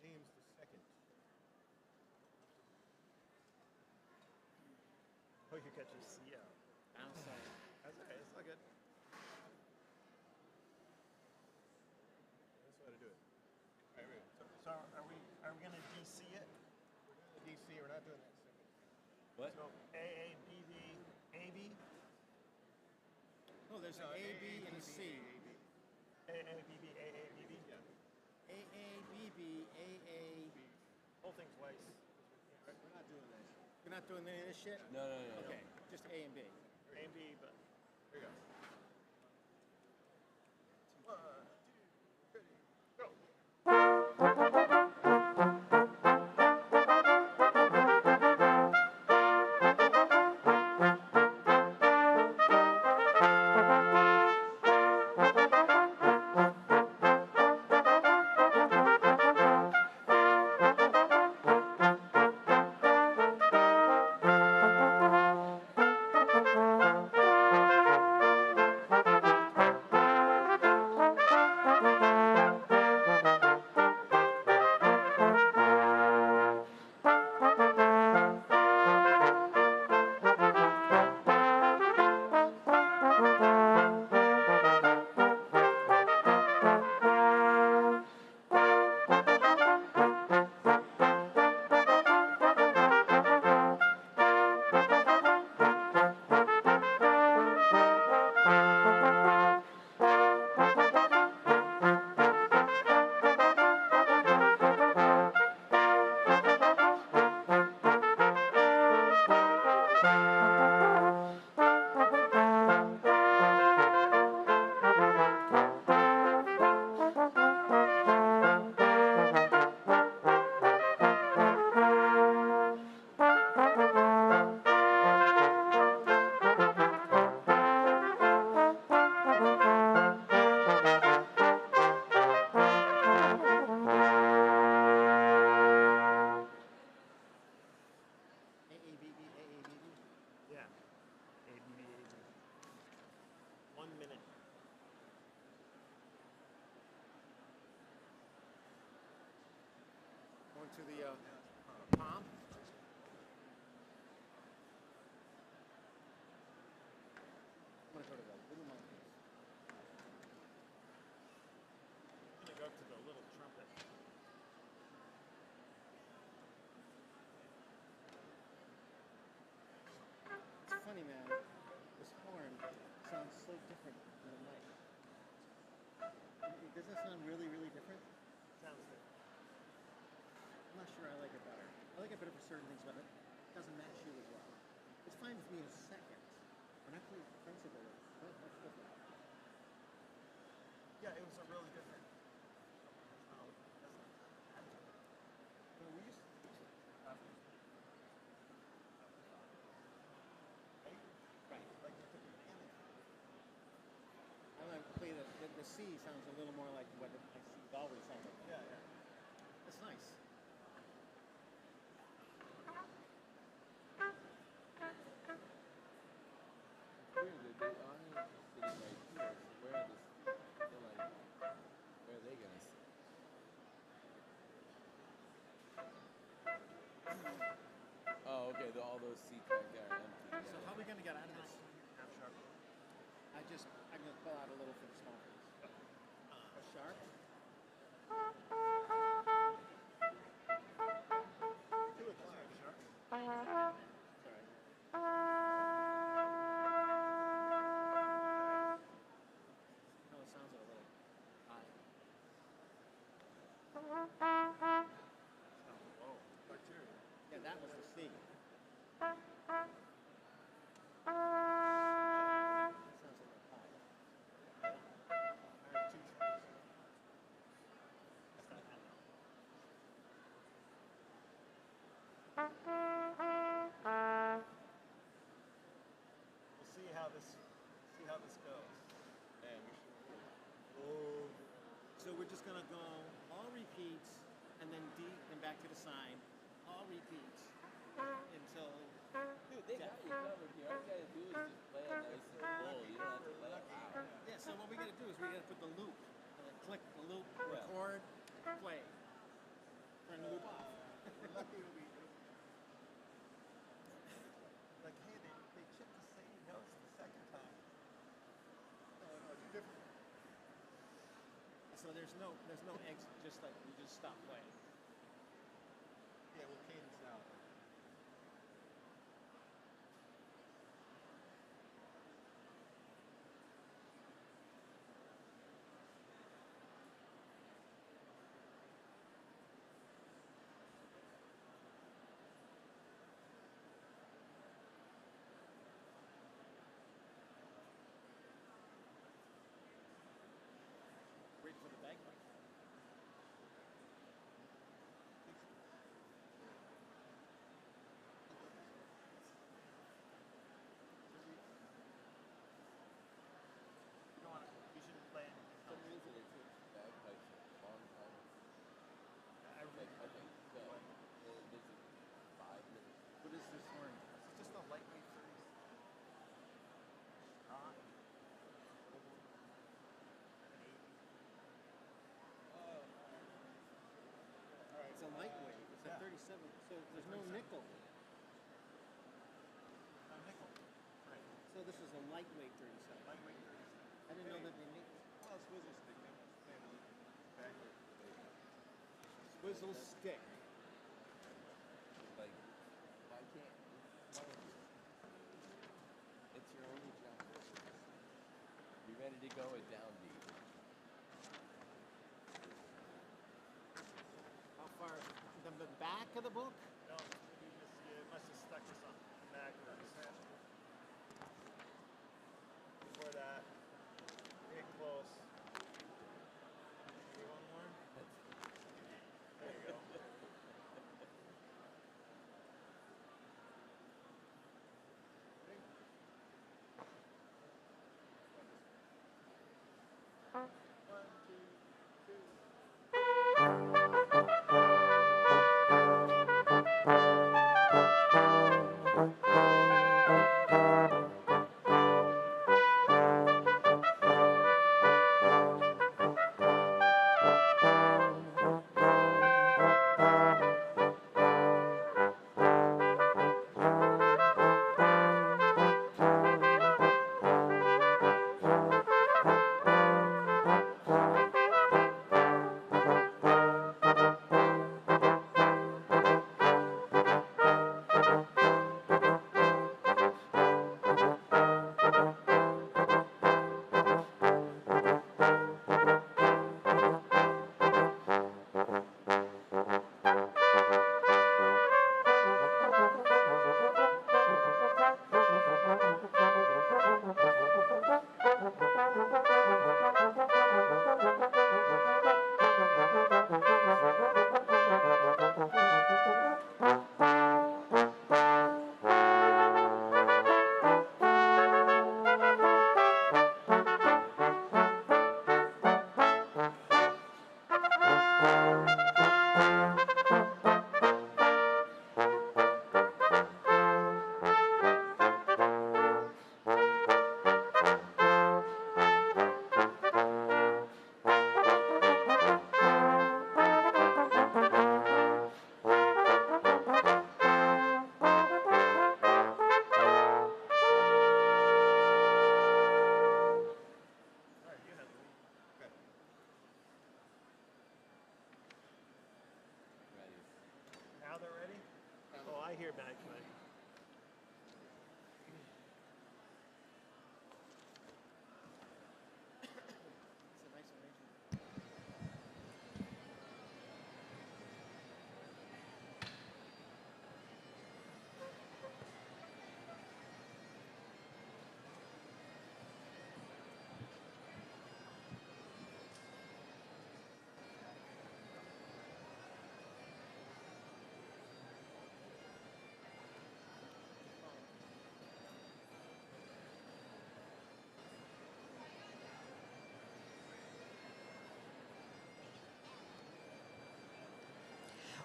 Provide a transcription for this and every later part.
James the second. Oh, you got your C out. Outside. That's okay. It's all good. That's the way to do it. All right, ready. So are we gonna DC it? DC, we're not doing that second. What? So A A B B A B Oh, there's an A, B, and a C. A A B B A A B B. Yeah. A, B, B, A. Whole thing twice. We're not doing this. We're not doing any of this shit? No. Okay, just A and B. A and B, but Here you go. 1, 2, 3, go. Yeah. A B B A B. 1 minute. Going to the palm. I'm gonna go to the little monkey. I'm gonna go to the little trumpet. It's funny, man. This horn sounds so different than the mic. Does that sound really, really different? Sounds good. I'm not sure I like it better. I like it better for certain things, but it doesn't match you as well. It's fine with me in a second. When I play principal, it's not much different. Yeah, it was a really different. But we used to right. Like you could panic. I like to play the C sounds a little more like what the C's always sound like. Yeah. That's nice. Weird that they are sitting right here. So where are they're like, where are they gonna sit? Oh, okay. All those seats back there are empty. So how are we gonna get out of this? Half sharp. I'm gonna pull out a little for the small piece. A sharp? Do it clear, sharp. Sorry. No, it sounds a little high. Whoa. Arterial. Yeah, that was the C. Sounds a little high. I have 2 sharps. That's not bad. We'll see how this goes. And we should. Oh. So we're just gonna go all repeats and then D and back to the sign. All repeats until Dude, they got you covered here. All you gotta do is just play it nice and full. You don't have to let it out. yeah. So what we gotta do is we gotta put the loop, click the loop, record, play. lucky it'll be like, hey, they chipped the same notes the second time. No, it's different. So there's no exit, just like you just stop playing. Yeah, we'll cadence out. Wait for the bagpipe. You shouldn't play anything For some else. reason, it takes bagpipes a long time. I Like, I think there's a 5 minutes. What is this horn? It's just a lightweight 30. Not. It's a lightweight. It's a 37. So there's no nickel. A nickel. Right. So this is a lightweight 37. Lightweight 30. I didn't know that they make Well, swizzle stick. They must play a little backward. swizzle stick. Like, why can't it's your only job. You ready to go a downbeat? How far? The back of the book? No, you must have stuck this on backwards. Before that, get close. Maybe one more. There you go. One, two, two. Now they're ready? Oh, I hear bagpipe. It's a nice arrangement.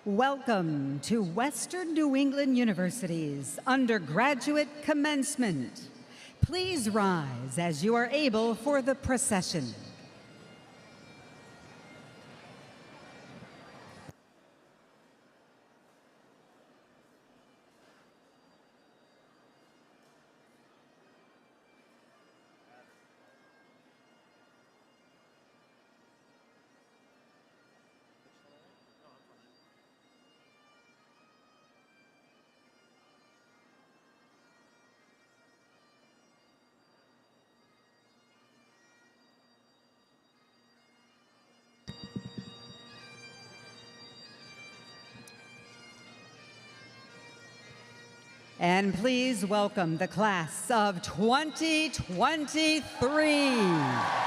Welcome to Western New England University's Undergraduate Commencement. Please rise as you are able for the procession. And please welcome the class of 2023.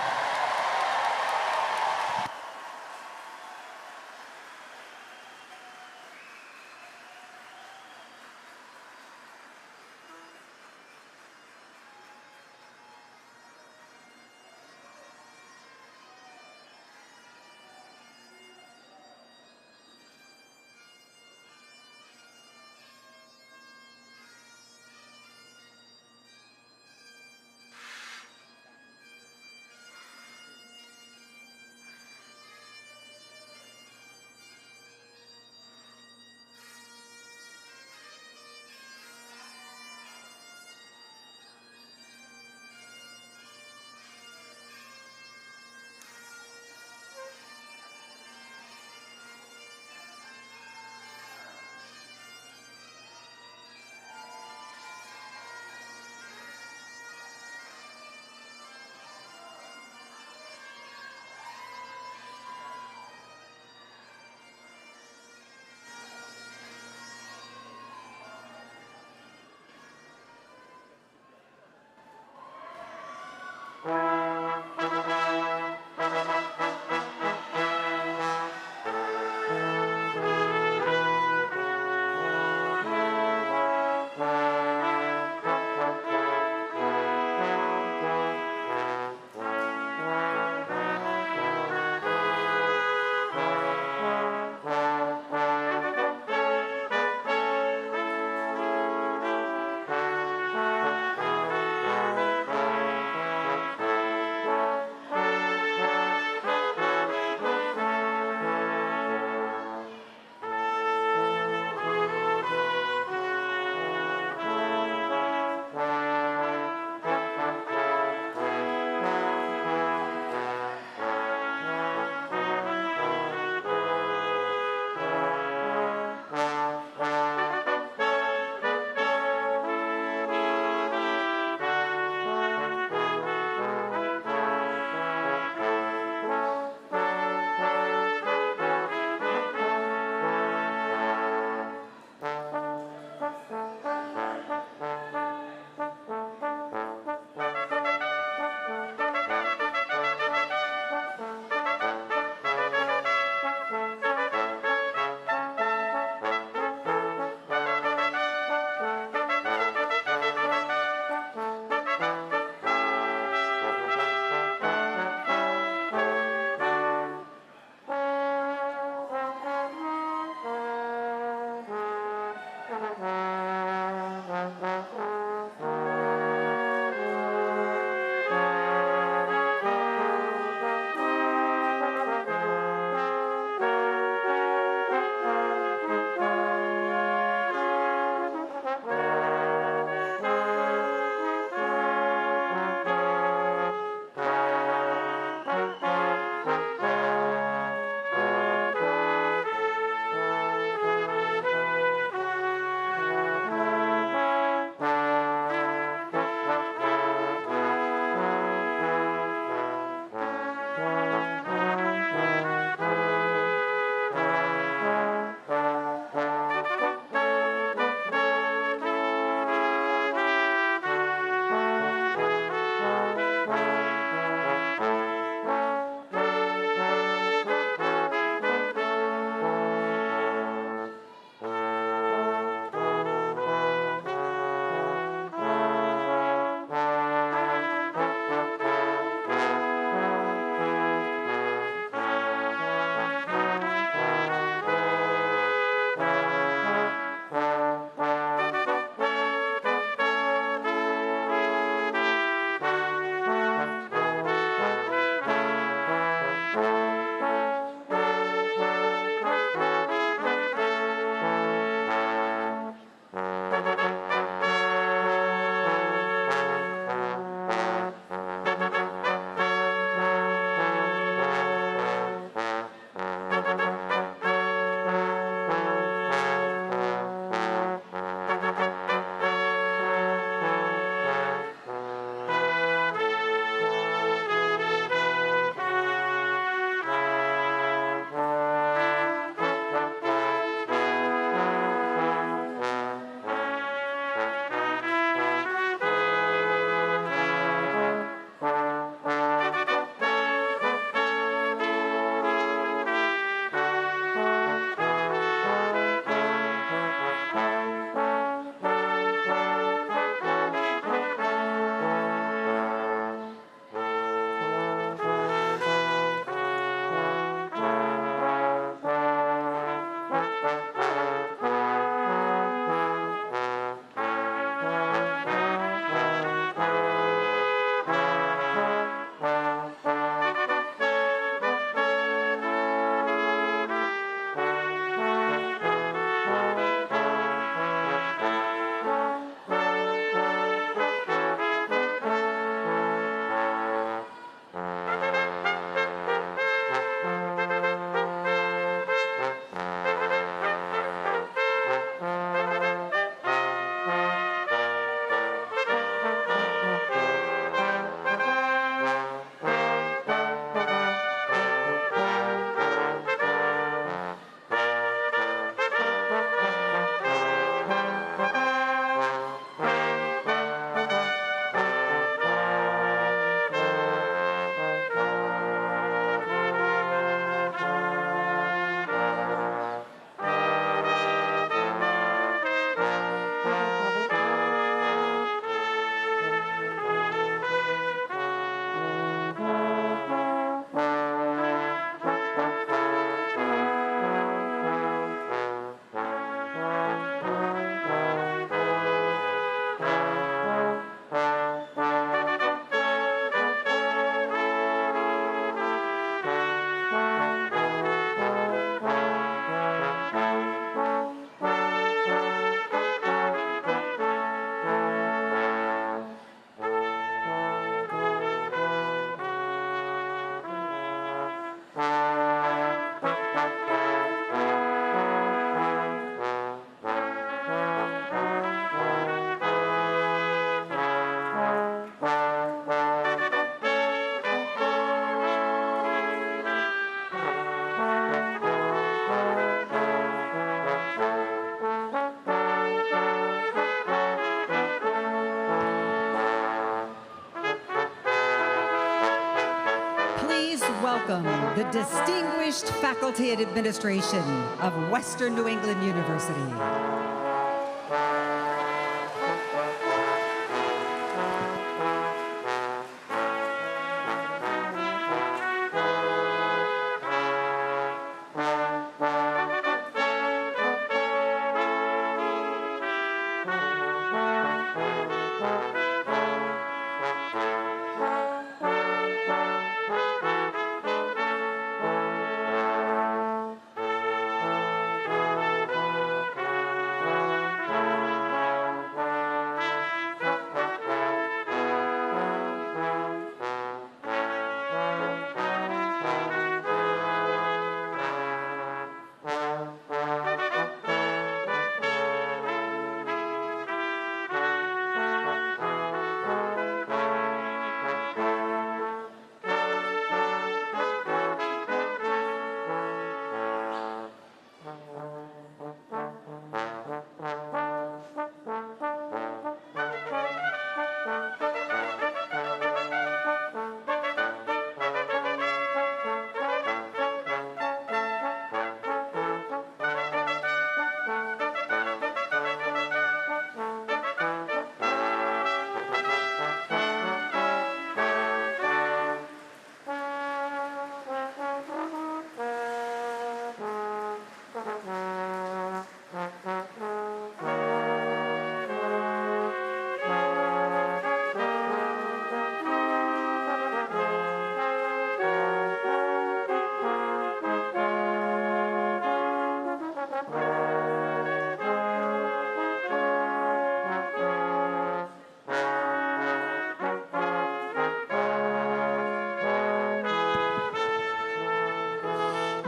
welcome the distinguished faculty and administration of Western New England University.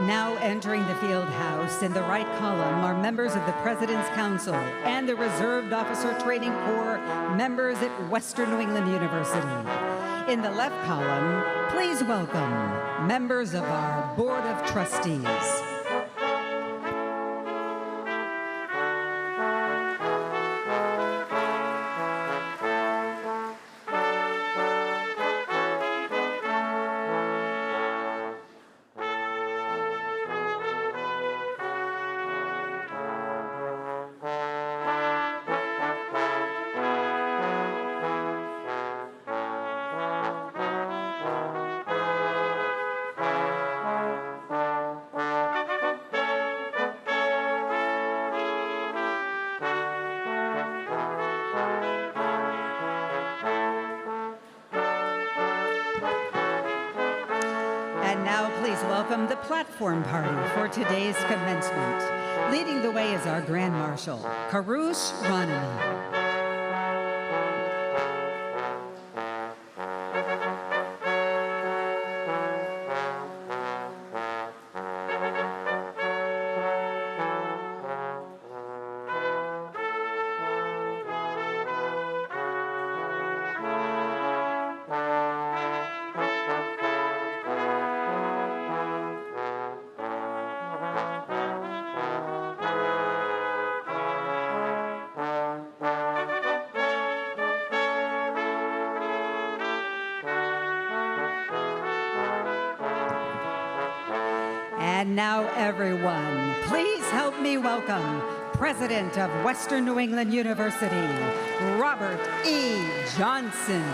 Now entering the field house in the right column are members of the President's Council and the Reserved Officer Training Corps members at Western New England University. In the left column, please welcome members of our Board of Trustees. Welcome the platform party for today's commencement. Leading the way is our Grand Marshal, Karush Ranami. And now, everyone, please help me welcome President of Western New England University, Robert E. Johnson.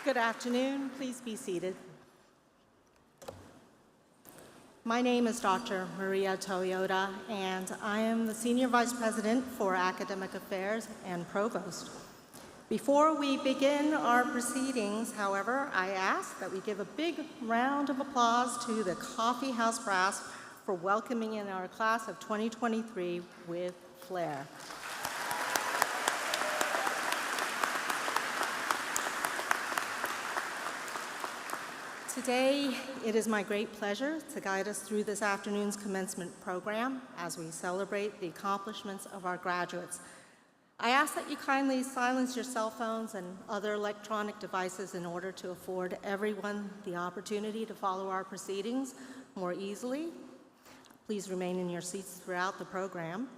Good afternoon. Please be seated. My name is Dr. Maria Toyota, and I am the Senior Vice President for Academic Affairs and Provost. Before we begin our proceedings, however, I ask that we give a big round of applause to the Coffee House Brass for welcoming in our class of 2023 with flair. Today, it is my great pleasure to guide us through this afternoon's commencement program as we celebrate the accomplishments of our graduates. I ask that you kindly silence your cell phones and other electronic devices in order to afford everyone the opportunity to follow our proceedings more easily. Please remain in your seats throughout the program.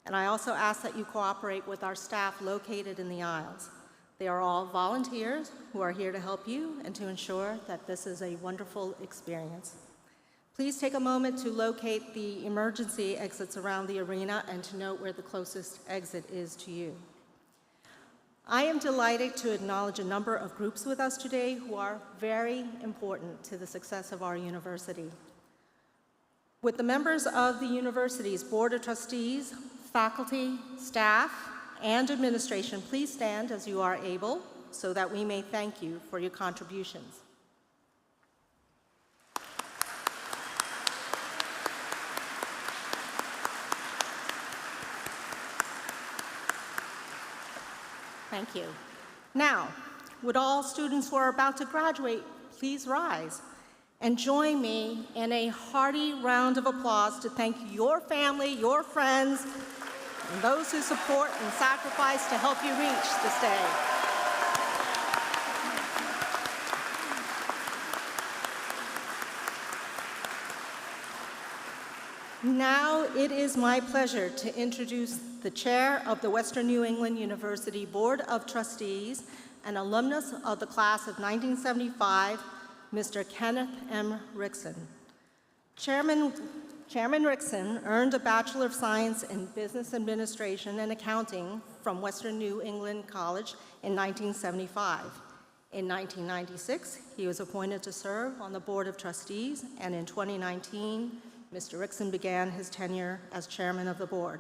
And I also ask that you cooperate with our staff located in the aisles. They are all volunteers who are here to help you and to ensure that this is a wonderful experience. Please take a moment to locate the emergency exits around the arena and to note where the closest exit is to you. I am delighted to acknowledge a number of groups with us today who are very important to the success of our university. With the members of the university's Board of Trustees, faculty, staff, and administration, please stand as you are able so that we may thank you for your contributions. Thank you. Now, would all students who are about to graduate please rise and join me in a hearty round of applause to thank your family, your friends, and those who support and sacrifice to help you reach this day. Now it is my pleasure to introduce the chair of the Western New England University Board of Trustees and alumnus of the class of 1975, Mr. Kenneth M. Rickson. Chairman Rickson earned a Bachelor of Science in Business Administration and Accounting from Western New England College in 1975. In 1996, he was appointed to serve on the Board of Trustees, and in 2019, Mr. Rickson began his tenure as chairman of the board.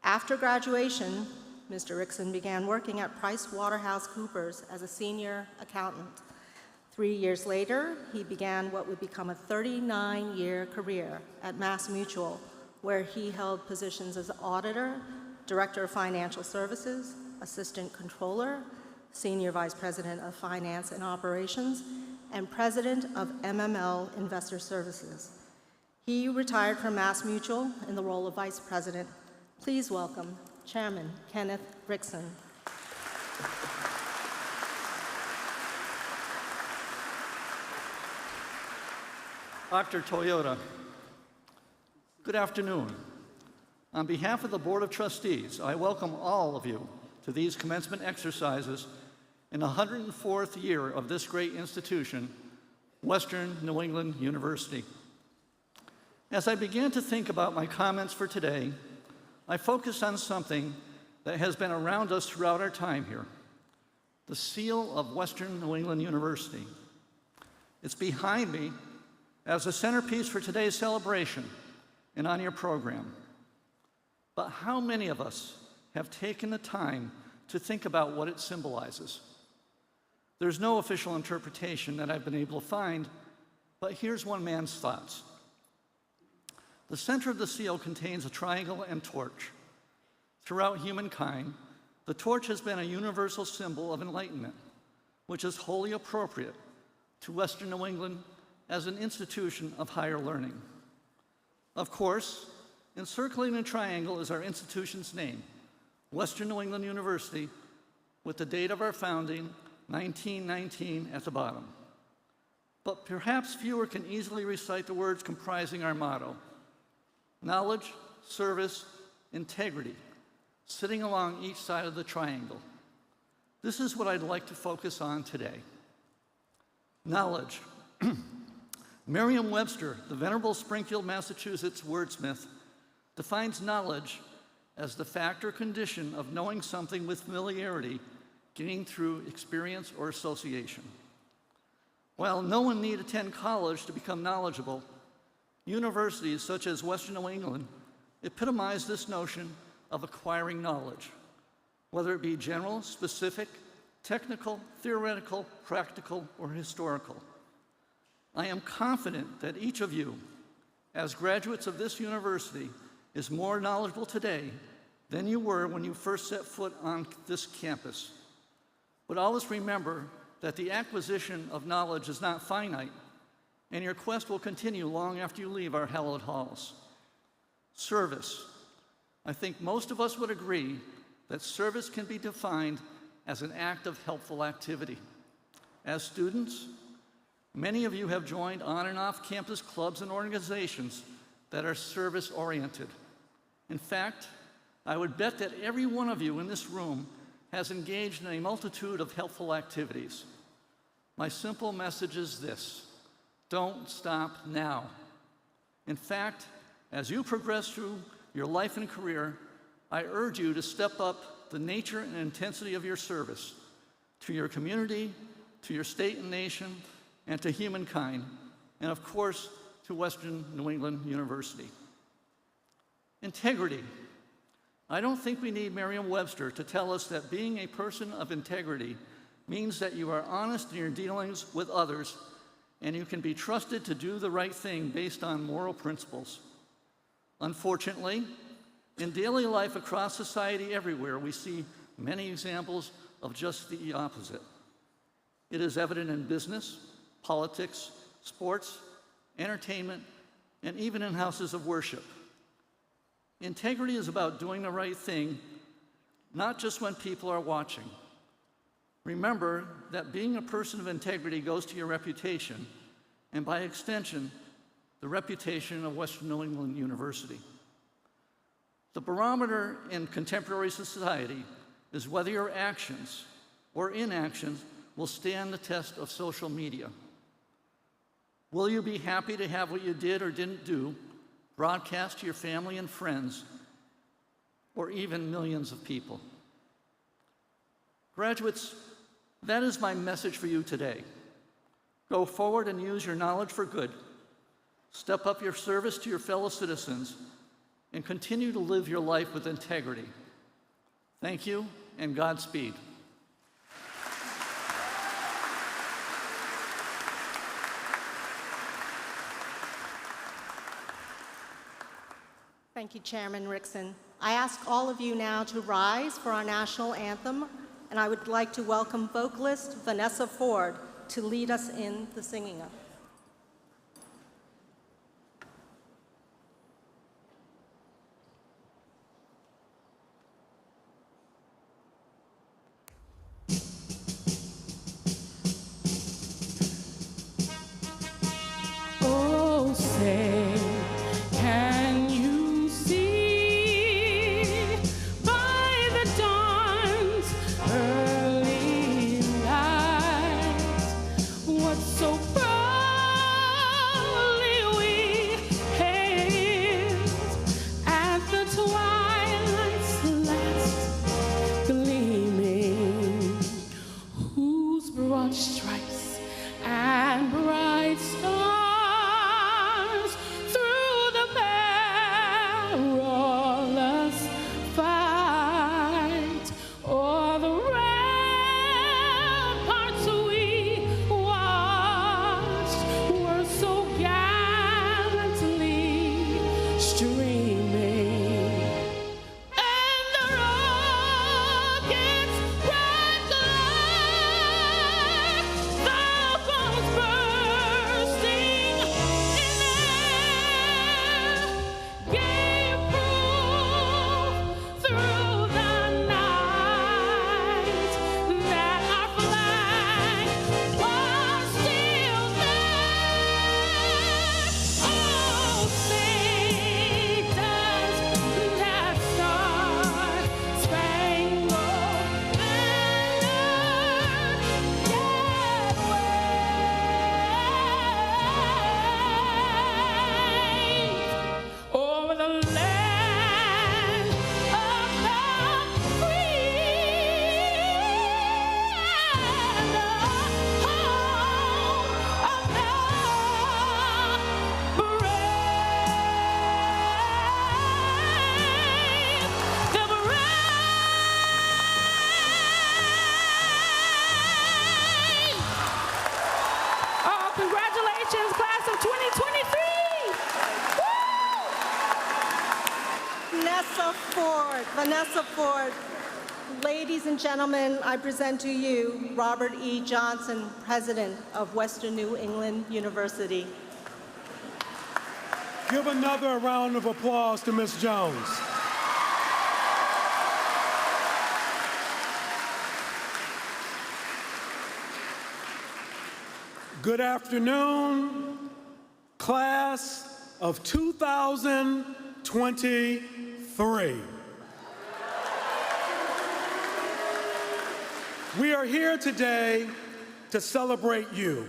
After graduation, Mr. Rickson began working at PricewaterhouseCoopers as a senior accountant. 3 years later, he began what would become a 39-year career at MassMutual, where he held positions as auditor, director of financial services, assistant controller, senior vice president of finance and operations, and president of MML Investor Services. He retired from MassMutual in the role of vice president. Please welcome Chairman Kenneth Rickson. Dr. Toyota, good afternoon. On behalf of the Board of Trustees, I welcome all of you to these commencement exercises in the 104th year of this great institution, Western New England University. As I began to think about my comments for today, I focused on something that has been around us throughout our time here, the seal of Western New England University. It's behind me as a centerpiece for today's celebration and on your program. But how many of us have taken the time to think about what it symbolizes? There's no official interpretation that I've been able to find, but here's one man's thoughts. The center of the seal contains a triangle and torch. Throughout humankind, the torch has been a universal symbol of enlightenment, which is wholly appropriate to Western New England as an institution of higher learning. Of course, encircling the triangle is our institution's name, Western New England University, with the date of our founding, 1919, at the bottom. But perhaps fewer can easily recite the words comprising our motto: knowledge, service, integrity, sitting along each side of the triangle. This is what I'd like to focus on today. Knowledge. Merriam-Webster, the venerable Springfield, Massachusetts wordsmith, defines knowledge as the fact or condition of knowing something with familiarity, gained through experience or association. While no one need attend college to become knowledgeable, universities such as Western New England epitomize this notion of acquiring knowledge, whether it be general, specific, technical, theoretical, practical, or historical. I am confident that each of you, as graduates of this university, is more knowledgeable today than you were when you first set foot on this campus. But always remember that the acquisition of knowledge is not finite, and your quest will continue long after you leave our hallowed halls. Service. I think most of us would agree that service can be defined as an act of helpful activity. As students, many of you have joined on and off campus clubs and organizations that are service-oriented. In fact, I would bet that every one of you in this room has engaged in a multitude of helpful activities. My simple message is this: don't stop now. In fact, as you progress through your life and career, I urge you to step up the nature and intensity of your service to your community, to your state and nation, and to humankind, and of course, to Western New England University. Integrity. I don't think we need Merriam-Webster to tell us that being a person of integrity means that you are honest in your dealings with others and you can be trusted to do the right thing based on moral principles. Unfortunately, in daily life across society everywhere, we see many examples of just the opposite. It is evident in business, politics, sports, entertainment, and even in houses of worship. Integrity is about doing the right thing, not just when people are watching. Remember that being a person of integrity goes to your reputation, and by extension, the reputation of Western New England University. The barometer in contemporary society is whether your actions or inactions will stand the test of social media. Will you be happy to have what you did or didn't do broadcast to your family and friends, or even millions of people? Graduates, that is my message for you today. Go forward and use your knowledge for good. Step up your service to your fellow citizens and continue to live your life with integrity. Thank you, and Godspeed. Thank you, Chairman Rickson. I ask all of you now to rise for our national anthem, and I would like to welcome vocalist Vanessa Ford to lead us in the singing of it. Oh, say, can you see by the dawn's early light what so proudly we hailed at the twilight's last gleaming, whose broad stripes and bright stars through the perilous fight o'er the ramparts we watched were so gallantly streaming, and the rockets' bright glare, the bombs bursting Vanessa Ford. Ladies and gentlemen, I present to you Robert E. Johnson, President of Western New England University. Give another round of applause to Ms. Jones. Good afternoon, class of 2023. We are here today to celebrate you.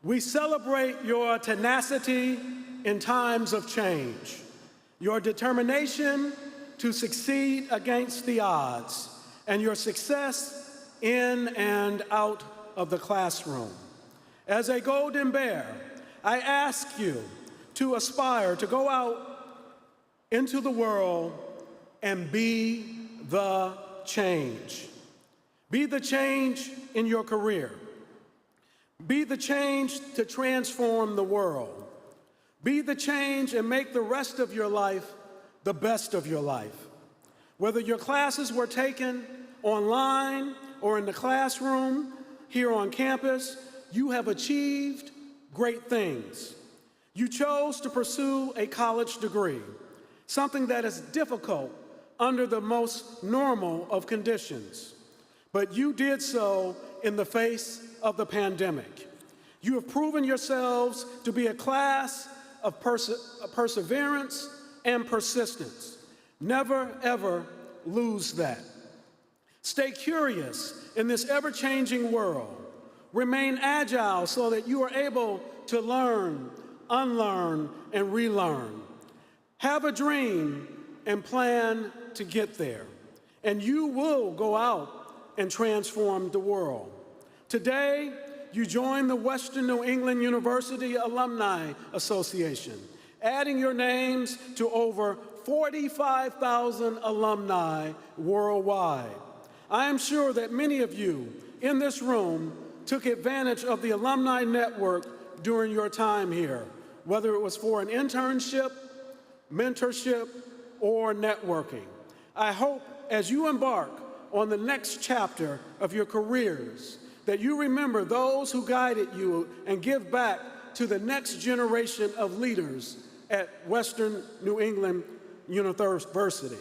We celebrate your tenacity in times of change, your determination to succeed against the odds, and your success in and out of the classroom. As a Golden Bear, I ask you to aspire to go out into the world and be the change. Be the change in your career. Be the change to transform the world. Be the change and make the rest of your life the best of your life. Whether your classes were taken online or in the classroom, here on campus, you have achieved great things. You chose to pursue a college degree, something that is difficult under the most normal of conditions. But you did so in the face of the pandemic. You have proven yourselves to be a class of perseverance and persistence. Never, ever lose that. Stay curious in this ever-changing world. Remain agile so that you are able to learn, unlearn, and relearn. Have a dream and plan to get there, and you will go out and transform the world. Today, you join the Western New England University Alumni Association, adding your names to over 45,000 alumni worldwide. I am sure that many of you in this room took advantage of the alumni network during your time here, whether it was for an internship, mentorship, or networking. I hope as you embark on the next chapter of your careers that you remember those who guided you and give back to the next generation of leaders at Western New England University.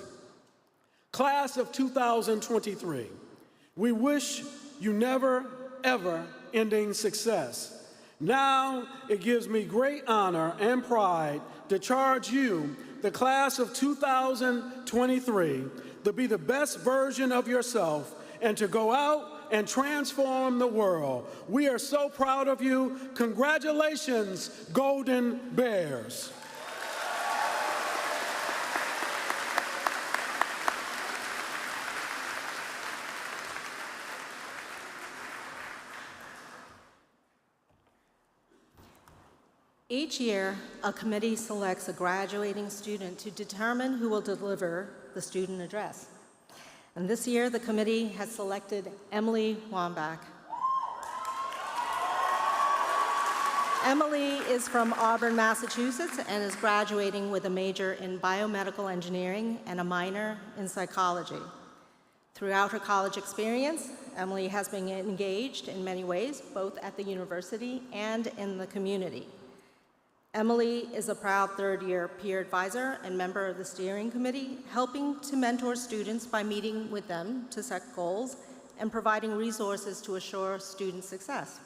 Class of 2023, we wish you never, ever ending success. Now it gives me great honor and pride to charge you, the class of 2023, to be the best version of yourself and to go out and transform the world. We are so proud of you. Congratulations, Golden Bears. Each year, a committee selects a graduating student to determine who will deliver the student address. And this year, the committee has selected Emily Wambach. Emily is from Auburn, Massachusetts, and is graduating with a major in biomedical engineering and a minor in psychology. Throughout her college experience, Emily has been engaged in many ways, both at the university and in the community. Emily is a proud third-year peer advisor and member of the steering committee, helping to mentor students by meeting with them to set goals and providing resources to assure student success.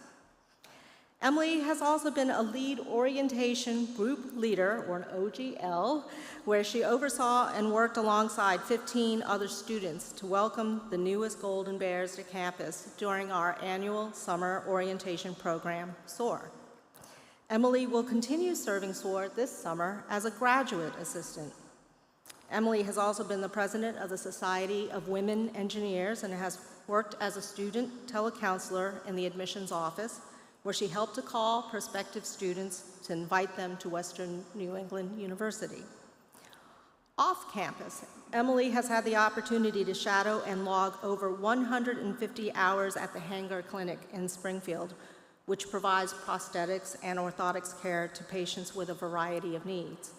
Emily has also been a lead orientation group leader, or an OGL, where she oversaw and worked alongside 15 other students to welcome the newest Golden Bears to campus during our annual summer orientation program, SOAR. Emily will continue serving SOAR this summer as a graduate assistant. Emily has also been the president of the Society of Women Engineers and has worked as a student telecounselor in the admissions office, where she helped to call prospective students to invite them to Western New England University. Off campus, Emily has had the opportunity to shadow and log over 150 hours at the Hanger Clinic in Springfield, which provides prosthetics and orthotics care to patients with a variety of needs.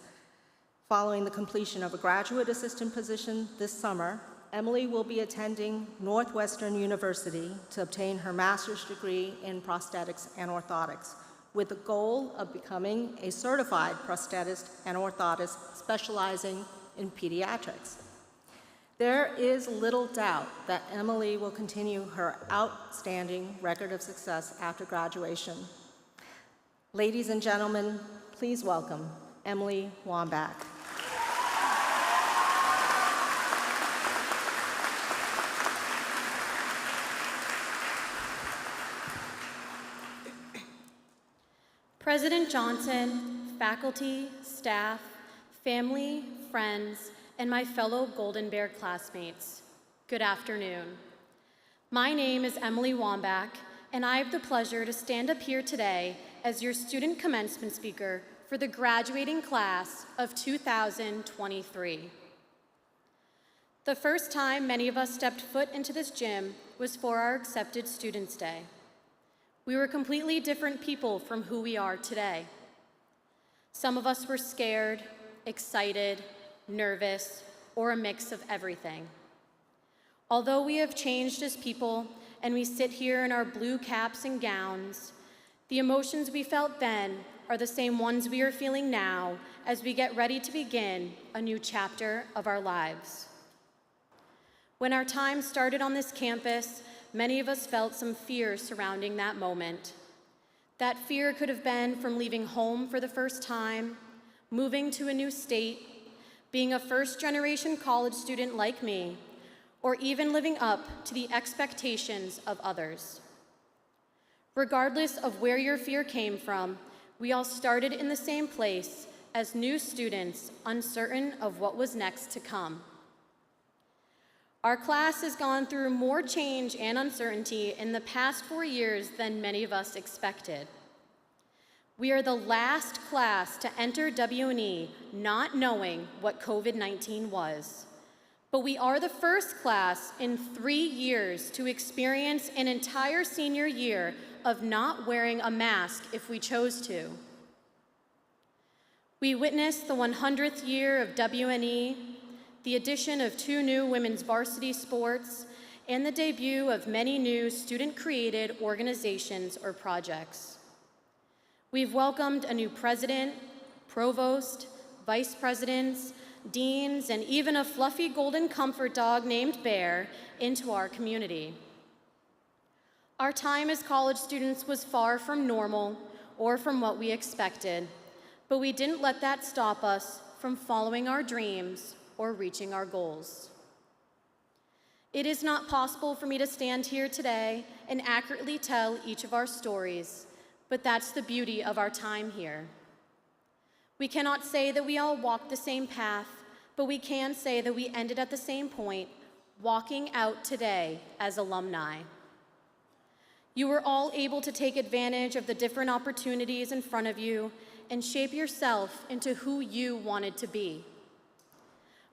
Following the completion of a graduate assistant position this summer, Emily will be attending Northwestern University to obtain her master's degree in prosthetics and orthotics, with the goal of becoming a certified prosthetist and orthotist specializing in pediatrics. There is little doubt that Emily will continue her outstanding record of success after graduation. Ladies and gentlemen, please welcome Emily Wambach. President Johnson, faculty, staff, family, friends, and my fellow Golden Bear classmates, good afternoon. My name is Emily Wambach, and I have the pleasure to stand up here today as your student commencement speaker for the graduating class of 2023. The first time many of us stepped foot into this gym was for our Accepted Students Day. We were completely different people from who we are today. Some of us were scared, excited, nervous, or a mix of everything. Although we have changed as people and we sit here in our blue caps and gowns, the emotions we felt then are the same ones we are feeling now as we get ready to begin a new chapter of our lives. When our time started on this campus, many of us felt some fear surrounding that moment. That fear could have been from leaving home for the first time, moving to a new state, being a first-generation college student like me, or even living up to the expectations of others. Regardless of where your fear came from, we all started in the same place as new students, uncertain of what was next to come. Our class has gone through more change and uncertainty in the past 4 years than many of us expected. We are the last class to enter W&E not knowing what COVID-19 was. But we are the first class in 3 years to experience an entire senior year of not wearing a mask if we chose to. We witnessed the 100th year of W&E, the addition of 2 new women's varsity sports, and the debut of many new student-created organizations or projects. We've welcomed a new president, provost, vice presidents, deans, and even a fluffy golden comfort dog named Bear into our community. Our time as college students was far from normal or from what we expected, but we didn't let that stop us from following our dreams or reaching our goals. It is not possible for me to stand here today and accurately tell each of our stories, but that's the beauty of our time here. We cannot say that we all walked the same path, but we can say that we ended at the same point, walking out today as alumni. You were all able to take advantage of the different opportunities in front of you and shape yourself into who you wanted to be.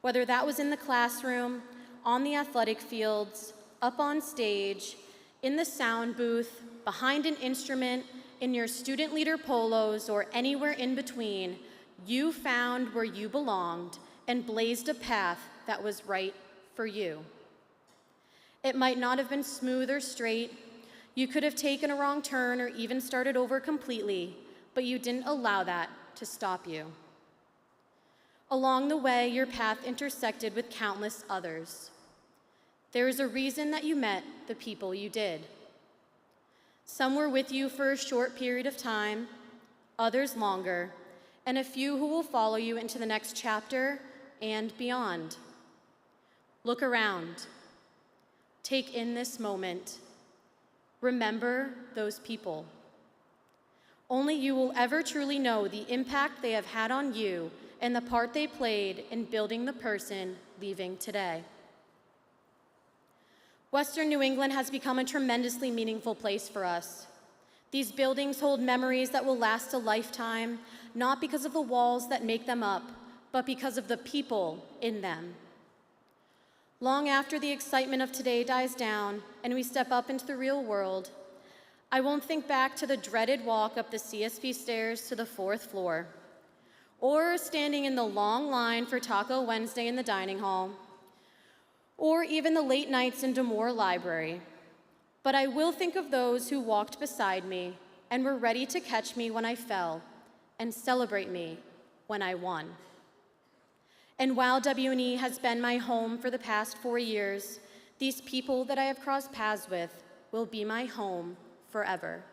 Whether that was in the classroom, on the athletic fields, up on stage, in the sound booth, behind an instrument, in your student leader polos, or anywhere in between, you found where you belonged and blazed a path that was right for you. It might not have been smooth or straight. You could have taken a wrong turn or even started over completely, but you didn't allow that to stop you. Along the way, your path intersected with countless others. There is a reason that you met the people you did. Some were with you for a short period of time, others longer, and a few who will follow you into the next chapter and beyond. Look around. Take in this moment. Remember those people. Only you will ever truly know the impact they have had on you and the part they played in building the person leaving today. Western New England has become a tremendously meaningful place for us. These buildings hold memories that will last a lifetime, not because of the walls that make them up, but because of the people in them. Long after the excitement of today dies down and we step up into the real world, I won't think back to the dreaded walk up the CSP stairs to the 4th floor, or standing in the long line for Taco Wednesday in the dining hall, or even the late nights in D'Amour Library. But I will think of those who walked beside me and were ready to catch me when I fell and celebrate me when I won. And while WNE has been my home for the past 4 years, these people that I have crossed paths with will be my home forever.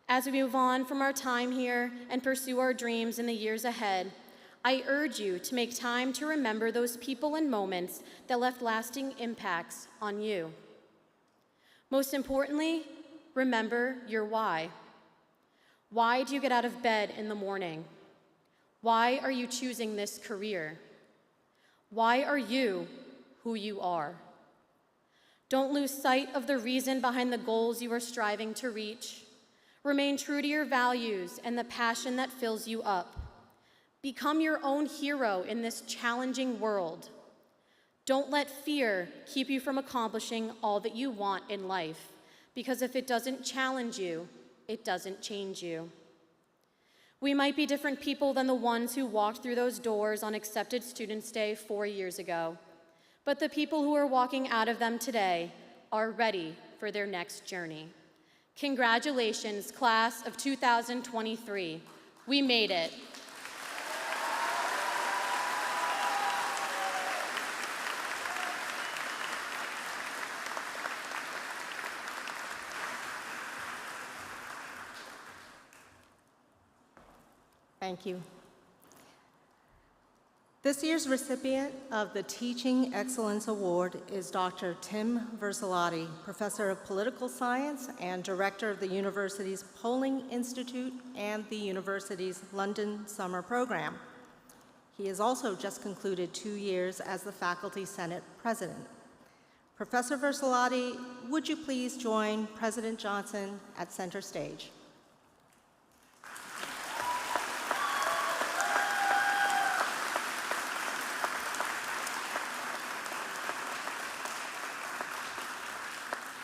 As we move on from our time here and pursue our dreams in the years ahead, I urge you to make time to remember those people and moments that left lasting impacts on you. Most importantly, remember your why. Why do you get out of bed in the morning? Why are you choosing this career? Why are you who you are? Don't lose sight of the reason behind the goals you are striving to reach. Remain true to your values and the passion that fills you up. Become your own hero in this challenging world. Don't let fear keep you from accomplishing all that you want in life, because if it doesn't challenge you, it doesn't change you. We might be different people than the ones who walked through those doors on Accepted Students Day 4 years ago, but the people who are walking out of them today are ready for their next journey. Congratulations, class of 2023. We made it. Thank you. This year's recipient of the Teaching Excellence Award is Dr. Tim Versilati, Professor of Political Science and Director of the university's Polling Institute and the university's London Summer Program. He has also just concluded 2 years as the Faculty Senate President. Professor Versilati, would you please join President Johnson at center stage?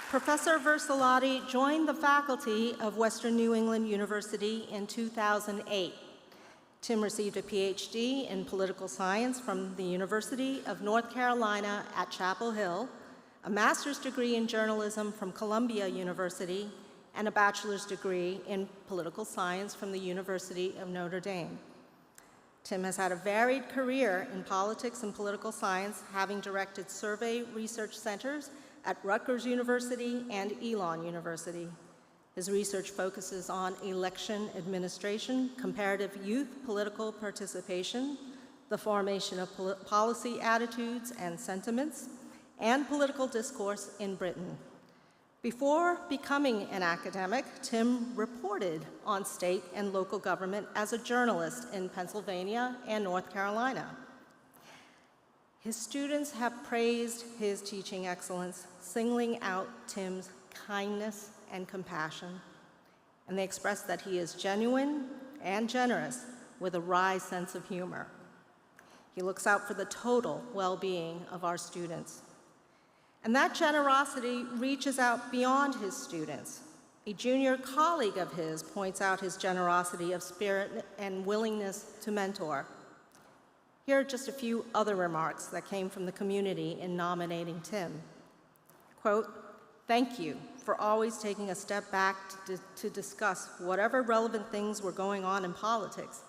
Professor Versilati joined the faculty of Western New England University in 2008. Tim received a PhD in political science from the University of North Carolina at Chapel Hill, a master's degree in journalism from Columbia University, and a bachelor's degree in political science from the University of Notre Dame. Tim has had a varied career in politics and political science, having directed survey research centers at Rutgers University and Elon University. His research focuses on election administration, comparative youth political participation, the formation of policy attitudes and sentiments, and political discourse in Britain. Before becoming an academic, Tim reported on state and local government as a journalist in Pennsylvania and North Carolina. His students have praised his teaching excellence, singling out Tim's kindness and compassion, and they express that he is genuine and generous with a wry sense of humor. He looks out for the total well-being of our students. And that generosity reaches out beyond his students. A junior colleague of his points out his generosity of spirit and willingness to mentor. Here are just a few other remarks that came from the community in nominating Tim. Quote, "Thank you for always taking a step back to discuss whatever relevant things were going on in politics.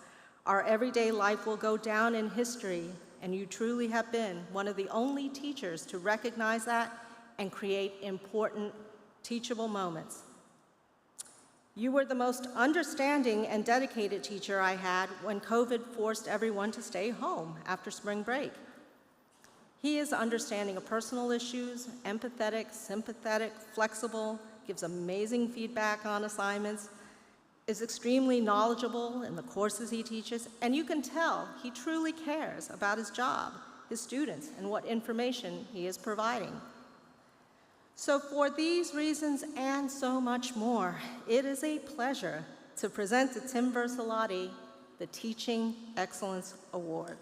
Our everyday life will go down in history, and you truly have been one of the only teachers to recognize that and create important, teachable moments. You were the most understanding and dedicated teacher I had when COVID forced everyone to stay home after spring break. He is understanding of personal issues, empathetic, sympathetic, flexible, gives amazing feedback on assignments, is extremely knowledgeable in the courses he teaches, and you can tell he truly cares about his job, his students, and what information he is providing. So for these reasons and so much more, it is a pleasure to present to Tim Versilati the Teaching Excellence Award.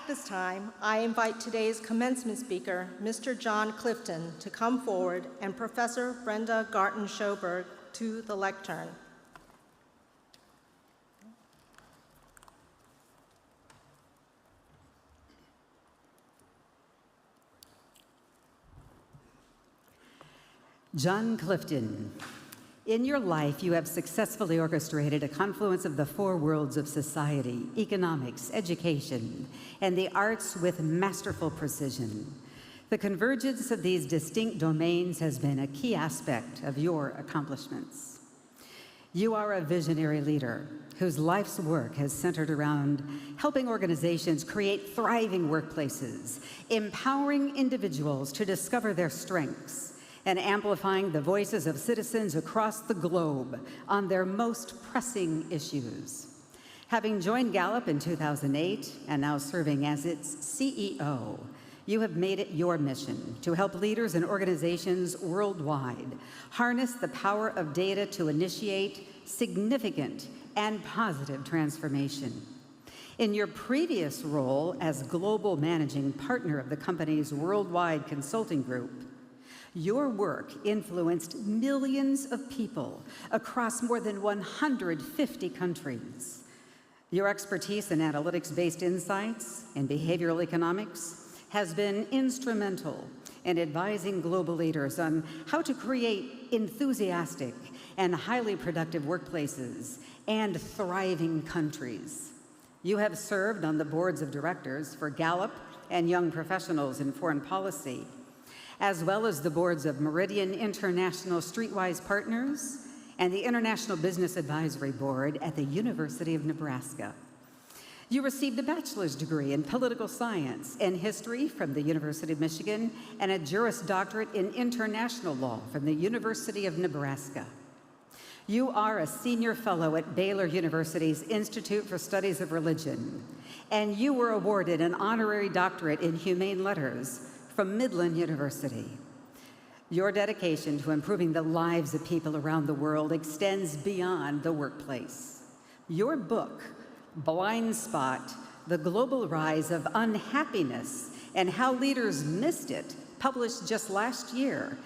At this time, I invite today's commencement speaker, Mr. John Clifton, to come forward, and Professor Brenda Garten-Schoberg to the lectern. John Clifton, in your life, you have successfully orchestrated a confluence of the four worlds of society, economics, education, and the arts with masterful precision. The convergence of these distinct domains has been a key aspect of your accomplishments. You are a visionary leader whose life's work has centered around helping organizations create thriving workplaces, empowering individuals to discover their strengths, and amplifying the voices of citizens across the globe on their most pressing issues. Having joined Gallup in 2008 and now serving as its CEO, you have made it your mission to help leaders and organizations worldwide harness the power of data to initiate significant and positive transformation. In your previous role as global managing partner of the company's worldwide consulting group, your work influenced millions of people across more than 150 countries. Your expertise in analytics-based insights and behavioral economics has been instrumental in advising global leaders on how to create enthusiastic and highly productive workplaces and thriving countries. You have served on the boards of directors for Gallup and Young Professionals in Foreign Policy, as well as the boards of Meridian International Streetwise Partners and the International Business Advisory Board at the University of Nebraska. You received a bachelor's degree in political science and history from the University of Michigan and a Juris Doctorate in international law from the University of Nebraska. You are a senior fellow at Baylor University's Institute for Studies of Religion, and you were awarded an honorary doctorate in humane letters from Midland University. Your dedication to improving the lives of people around the world extends beyond the workplace. Your book, Blind Spot: The Global Rise of Unhappiness and How Leaders Missed It, published just last year,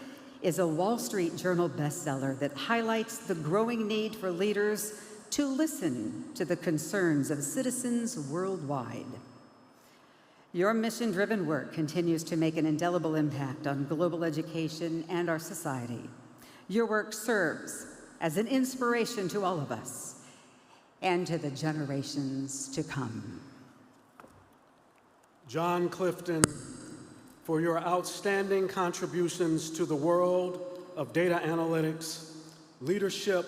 is a Wall Street Journal bestseller that highlights the growing need for leaders to listen to the concerns of citizens worldwide. Your mission-driven work continues to make an indelible impact on global education and our society. Your work serves as an inspiration to all of us and to the generations to come. John Clifton, for your outstanding contributions to the world of data analytics, leadership,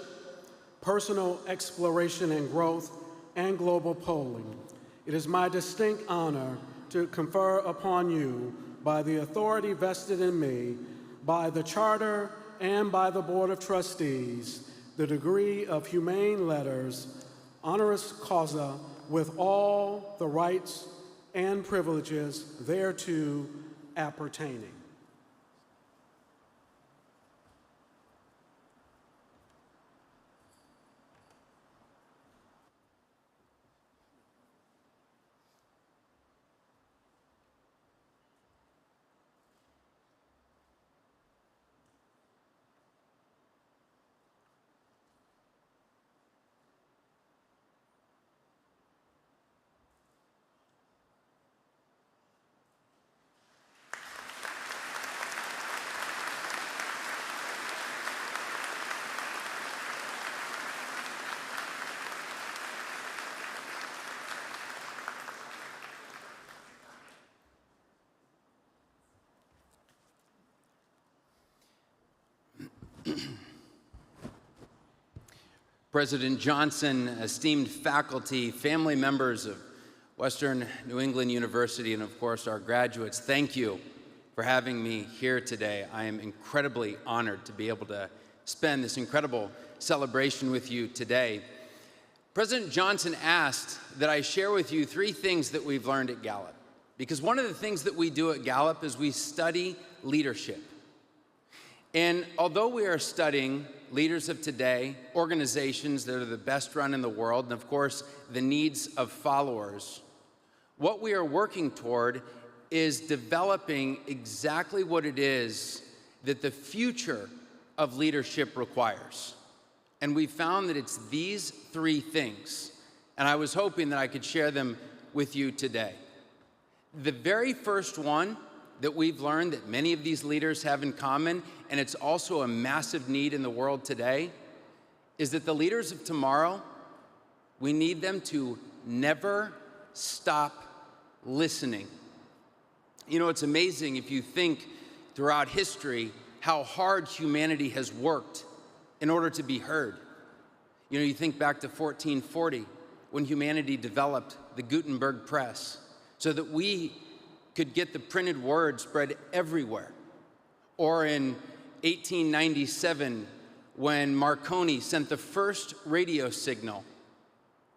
personal exploration and growth, and global polling. It is my distinct honor to confer upon you, by the authority vested in me, by the Charter and by the Board of Trustees, the degree of Humane Letters, honoris causa, with all the rights and privileges thereto appertaining. President Johnson, esteemed faculty, family members of Western New England University, and of course our graduates, thank you for having me here today. I am incredibly honored to be able to spend this incredible celebration with you today. President Johnson asked that I share with you 3 things that we've learned at Gallup, because one of the things that we do at Gallup is we study leadership. And although we are studying leaders of today, organizations that are the best run in the world, and of course, the needs of followers, what we are working toward is developing exactly what it is that the future of leadership requires. And we found that it's these three things. And I was hoping that I could share them with you today. The very first one that we've learned that many of these leaders have in common, and it's also a massive need in the world today, is that the leaders of tomorrow, we need them to never stop listening. You know, it's amazing if you think throughout history how hard humanity has worked in order to be heard. You know, you think back to 1440 when humanity developed the Gutenberg press so that we could get the printed word spread everywhere. Or in 1897 when Marconi sent the first radio signal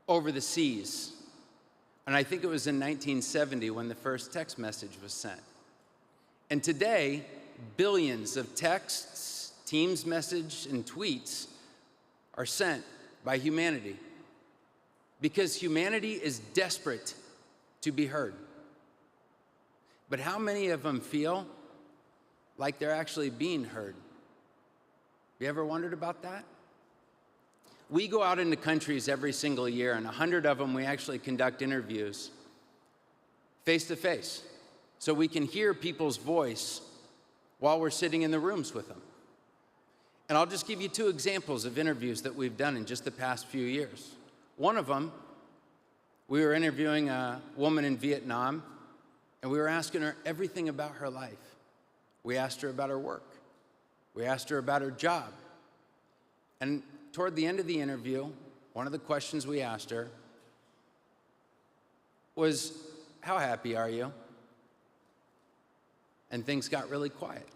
over the seas. And I think it was in 1970 when the first text message was sent. And today, billions of texts, Teams messages, and tweets are sent by humanity because humanity is desperate to be heard. But how many of them feel like they're actually being heard? You ever wondered about that? We go out into countries every single year, and 100 of them we actually conduct interviews face to face, so we can hear people's voice while we're sitting in the rooms with them. And I'll just give you two examples of interviews that we've done in just the past few years. One of them, we were interviewing a woman in Vietnam, and we were asking her everything about her life. We asked her about her work. We asked her about her job. And toward the end of the interview, one of the questions we asked her was, "How happy are you?" And things got really quiet.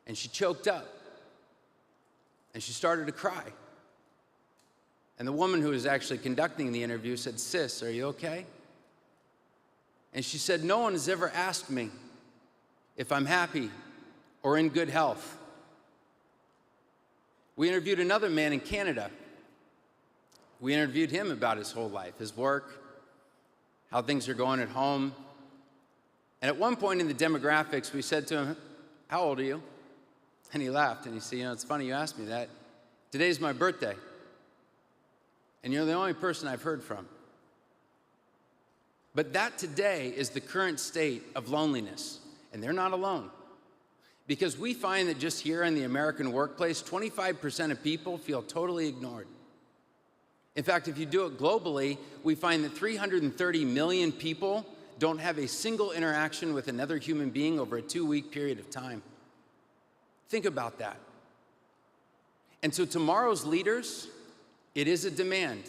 And she choked up. And she started to cry. And the woman who was actually conducting the interview said, "Sis, are you okay?" And she said, "No one has ever asked me if I'm happy or in good health." We interviewed another man in Canada. We interviewed him about his whole life, his work, how things are going at home. And at one point in the demographics, we said to him, "How old are you?" And he laughed and he said, "You know, it's funny you asked me that. Today's my birthday. And you're the only person I've heard from." But that today is the current state of loneliness. And they're not alone. Because we find that just here in the American workplace, 25% of people feel totally ignored. In fact, if you do it globally, we find that 330 million people don't have a single interaction with another human being over a 2-week period of time. Think about that. And so tomorrow's leaders, it is a demand.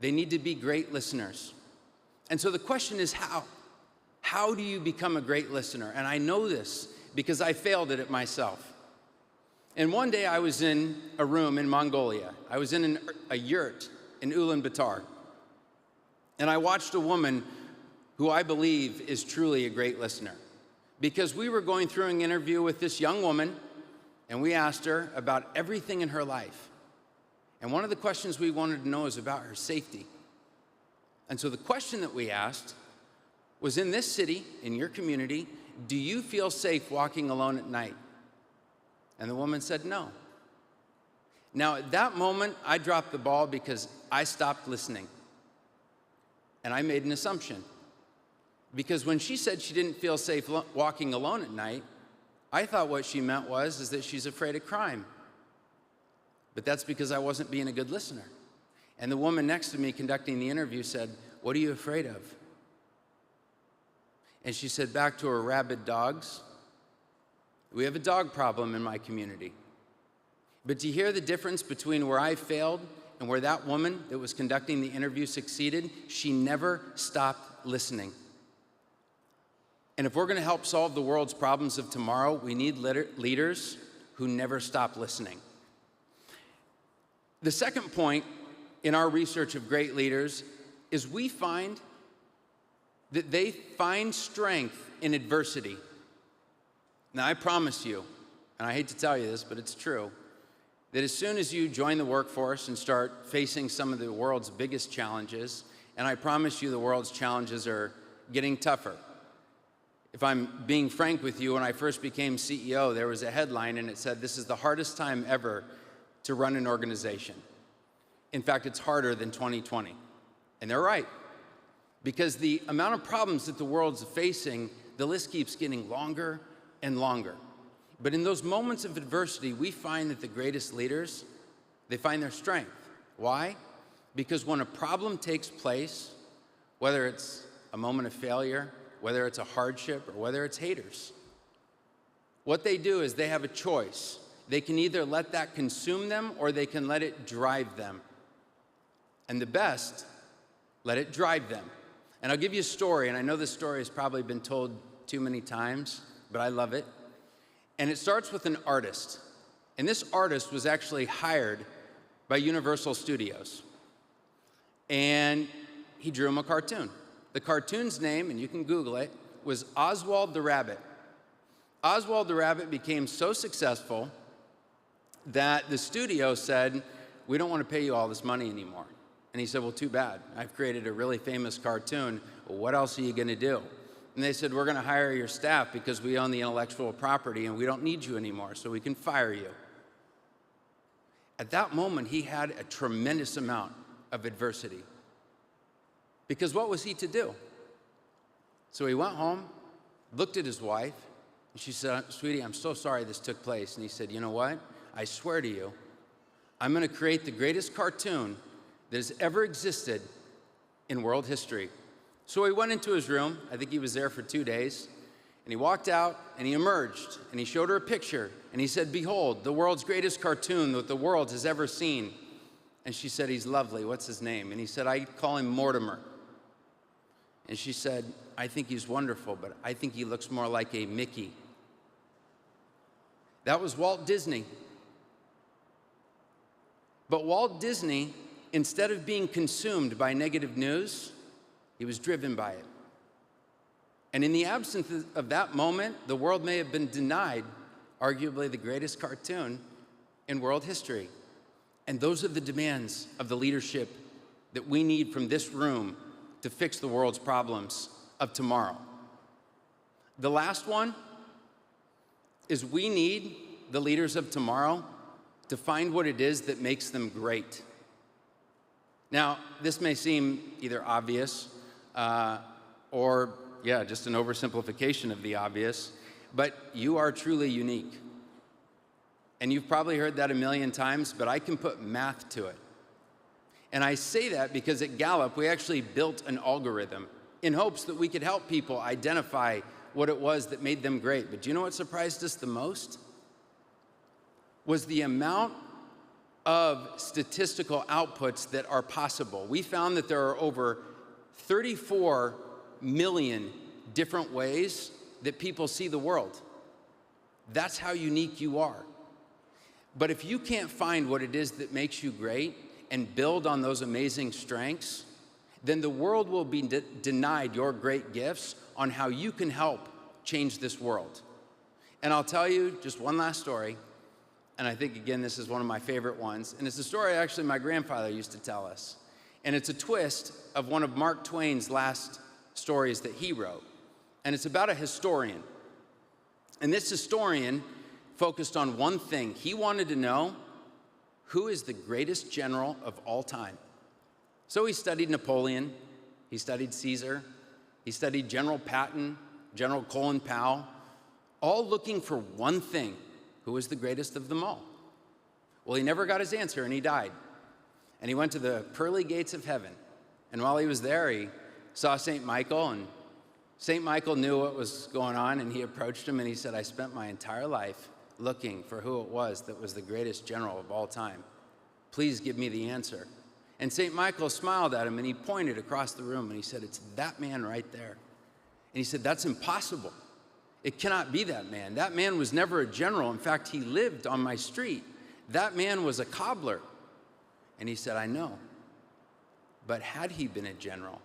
They need to be great listeners. And so the question is how? How do you become a great listener? And I know this because I failed at it myself. And one day I was in a room in Mongolia. I was in a yurt in Ulaanbaatar. And I watched a woman who I believe is truly a great listener. Because we were going through an interview with this young woman, and we asked her about everything in her life. And one of the questions we wanted to know is about her safety. And so the question that we asked was, in this city, in your community, do you feel safe walking alone at night? And the woman said no. Now, at that moment, I dropped the ball because I stopped listening. And I made an assumption. Because when she said she didn't feel safe walking alone at night, I thought what she meant was that she's afraid of crime. But that's because I wasn't being a good listener. And the woman next to me conducting the interview said, "What are you afraid of?" And she said back to her rabid dogs, "We have a dog problem in my community." But do you hear the difference between where I failed and where that woman that was conducting the interview succeeded? She never stopped listening. And if we're going to help solve the world's problems of tomorrow, we need leaders who never stop listening. The second point in our research of great leaders is we find that they find strength in adversity. Now, I promise you, and I hate to tell you this, but it's true, that as soon as you join the workforce and start facing some of the world's biggest challenges, and I promise you the world's challenges are getting tougher. If I'm being frank with you, when I first became CEO, there was a headline and it said, "This is the hardest time ever to run an organization." In fact, it's harder than 2020. And they're right. Because the amount of problems that the world's facing, the list keeps getting longer and longer. But in those moments of adversity, we find that the greatest leaders, they find their strength. Why? Because when a problem takes place, whether it's a moment of failure, whether it's a hardship, or whether it's haters, what they do is they have a choice. They can either let that consume them or they can let it drive them. And the best, let it drive them. And I'll give you a story, and I know this story has probably been told too many times, but I love it. And it starts with an artist. And this artist was actually hired by Universal Studios. And he drew him a cartoon. The cartoon's name, and you can Google it, was Oswald the Rabbit. Oswald the Rabbit became so successful that the studio said, "We don't want to pay you all this money anymore." And he said, "Well, too bad. I've created a really famous cartoon. Well, what else are you going to do?" And they said, "We're going to hire your staff because we own the intellectual property and we don't need you anymore, so we can fire you." At that moment, he had a tremendous amount of adversity. Because what was he to do? So he went home, looked at his wife, and she said, "Sweetie, I'm so sorry this took place." And he said, "You know what? I swear to you, I'm going to create the greatest cartoon that has ever existed in world history." So he went into his room. I think he was there for 2 days. And he walked out, and he emerged, and he showed her a picture. And he said, "Behold, the world's greatest cartoon that the world has ever seen." And she said, "He's lovely. What's his name?" And he said, "I call him Mortimer." And she said, "I think he's wonderful, but I think he looks more like a Mickey." That was Walt Disney. But Walt Disney, instead of being consumed by negative news, he was driven by it. And in the absence of that moment, the world may have been denied arguably the greatest cartoon in world history. And those are the demands of the leadership that we need from this room to fix the world's problems of tomorrow. The last one is we need the leaders of tomorrow to find what it is that makes them great. Now, this may seem either obvious or, just an oversimplification of the obvious, but you are truly unique. And you've probably heard that a million times, but I can put math to it. And I say that because at Gallup, we actually built an algorithm in hopes that we could help people identify what it was that made them great. But do you know what surprised us the most? Was the amount of statistical outputs that are possible. We found that there are over 34 million different ways that people see the world. That's how unique you are. But if you can't find what it is that makes you great and build on those amazing strengths, then the world will be denied your great gifts on how you can help change this world. And I'll tell you just one last story, and I think, again, this is one of my favorite ones, and it's a story actually my grandfather used to tell us. And it's a twist of one of Mark Twain's last stories that he wrote. And it's about a historian. And this historian focused on one thing. He wanted to know who is the greatest general of all time. So he studied Napoleon, he studied Caesar, he studied General Patton, General Colin Powell, all looking for one thing: who was the greatest of them all? Well, he never got his answer, and he died. And he went to the pearly gates of heaven. And while he was there, he saw St. Michael, and St. Michael knew what was going on, and he approached him and he said, "I spent my entire life looking for who it was that was the greatest general of all time. Please give me the answer." And St. Michael smiled at him and he pointed across the room and he said, "It's that man right there." And he said, "That's impossible. It cannot be that man. That man was never a general. In fact, he lived on my street. That man was a cobbler." And he said, "I know. But had he been a general,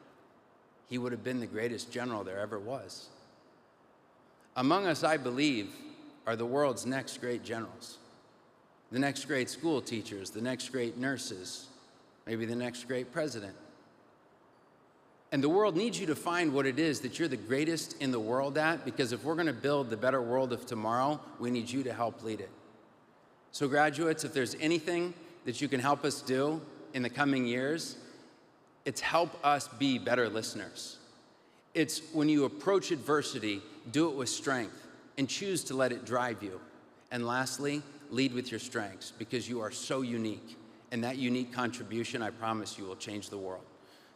he would have been the greatest general there ever was." Among us, I believe, are the world's next great generals, the next great school teachers, the next great nurses, maybe the next great president. And the world needs you to find what it is that you're the greatest in the world at, because if we're going to build the better world of tomorrow, we need you to help lead it. So graduates, if there's anything that you can help us do in the coming years, it's help us be better listeners. It's when you approach adversity, do it with strength and choose to let it drive you. And lastly, lead with your strengths, because you are so unique. And that unique contribution, I promise you, will change the world.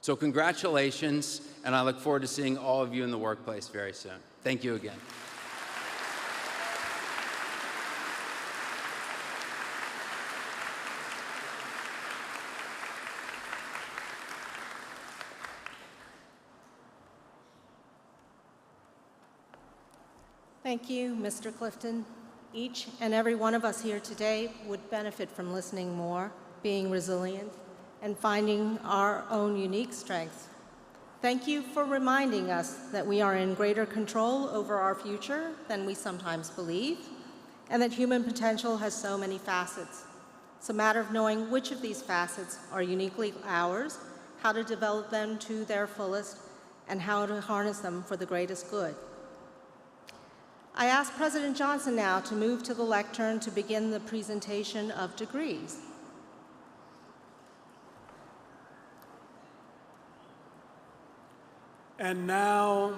So congratulations, and I look forward to seeing all of you in the workplace very soon. Thank you again. Thank you, Mr. Clifton. Each and every one of us here today would benefit from listening more, being resilient, and finding our own unique strengths. Thank you for reminding us that we are in greater control over our future than we sometimes believe, and that human potential has so many facets. It's a matter of knowing which of these facets are uniquely ours, how to develop them to their fullest, and how to harness them for the greatest good. I ask President Johnson now to move to the lectern to begin the presentation of degrees. And now,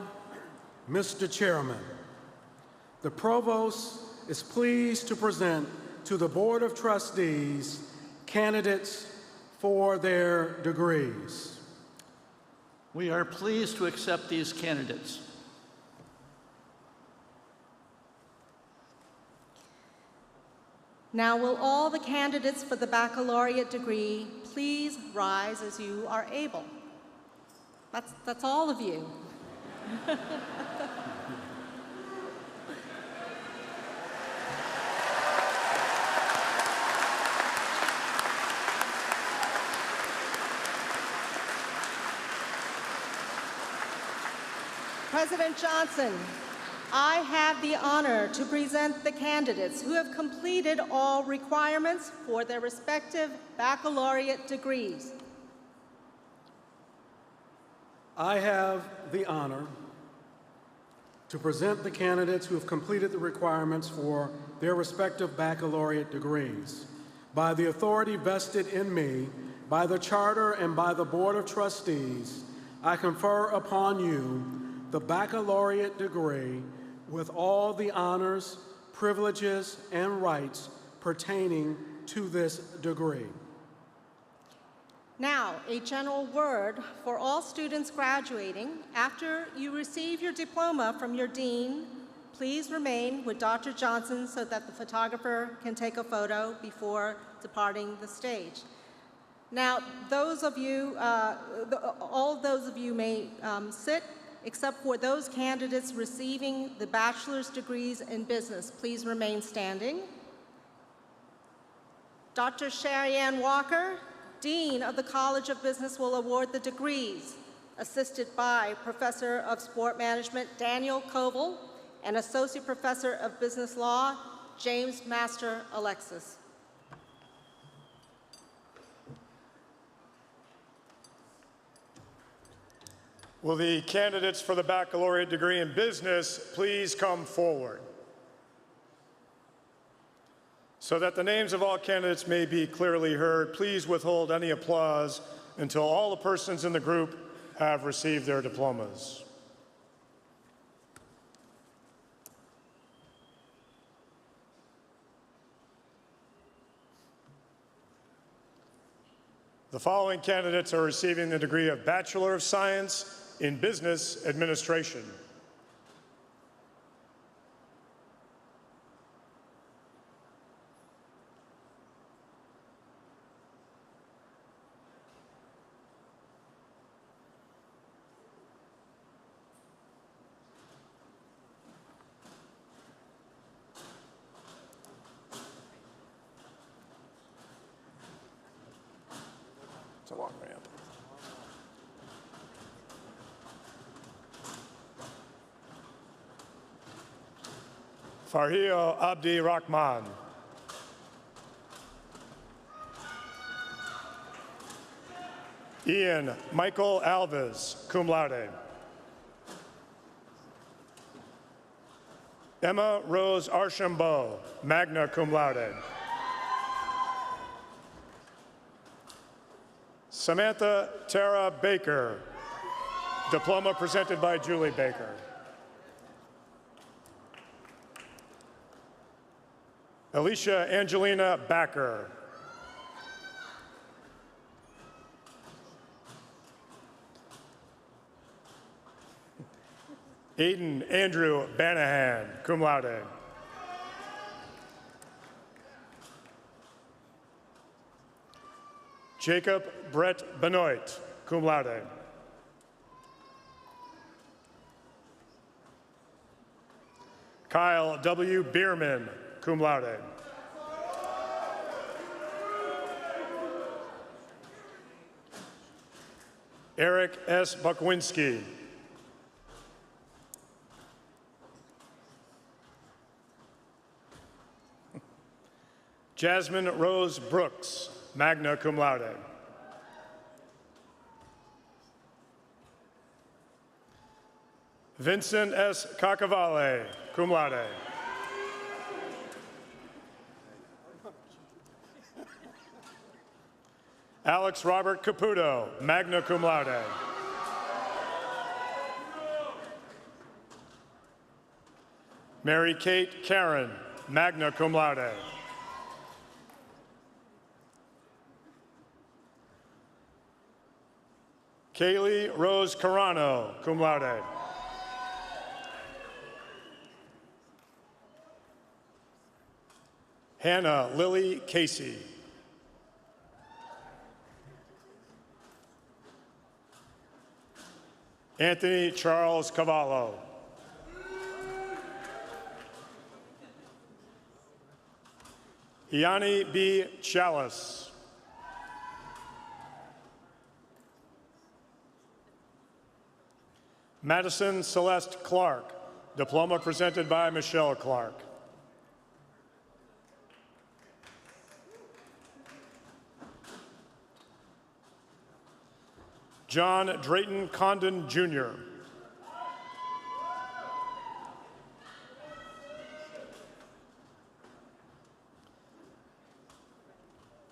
Mr. Chairman, the Provost is pleased to present to the Board of Trustees candidates for their degrees. We are pleased to accept these candidates. Now, will all the candidates for the baccalaureate degree please rise as you are able? That's all of you. President Johnson, I have the honor to present the candidates who have completed all requirements for their respective baccalaureate degrees. I have the honor to present the candidates who have completed the requirements for their respective baccalaureate degrees. By the authority vested in me, by the Charter and by the Board of Trustees, I confer upon you the baccalaureate degree with all the honors, privileges, and rights pertaining to this degree. Now, a general word for all students graduating. After you receive your diploma from your dean, please remain with Dr. Johnson so that the photographer can take a photo before departing the stage. Now, all those of you may sit, except for those candidates receiving the bachelor's degrees in business. Please remain standing. Dr. Sherry Ann Walker, Dean of the College of Business, will award the degrees, assisted by Professor of Sport Management Daniel Koval and Associate Professor of Business Law James Master Alexis. Will the candidates for the baccalaureate degree in business please come forward? So that the names of all candidates may be clearly heard, please withhold any applause until all the persons in the group have received their diplomas. The following candidates are receiving the degree of Bachelor of Science in Business Administration. It's a long ramp. Farhia Abdi Rahman. Ian Michael Alves, cum laude. Emma Rose Archambault, magna cum laude. Samantha Tara Baker, diploma presented by Julie Baker. Alicia Angelina Backer. Aiden Andrew Banahan, cum laude. Jacob Brett Benoit, cum laude. Kyle W. Bierman, cum laude. Eric S. Bukwinski. Jasmine Rose Brooks, magna cum laude. Vincent S. Cacavale, cum laude. Alex Robert Caputo, magna cum laude. Mary Kate Karen, magna cum laude. Kaylee Rose Carano, cum laude. Hannah Lily Casey. Anthony Charles Cavallo. Iani B. Chalice. Madison Celeste Clark, diploma presented by Michelle Clark. John Drayton Condon, Jr.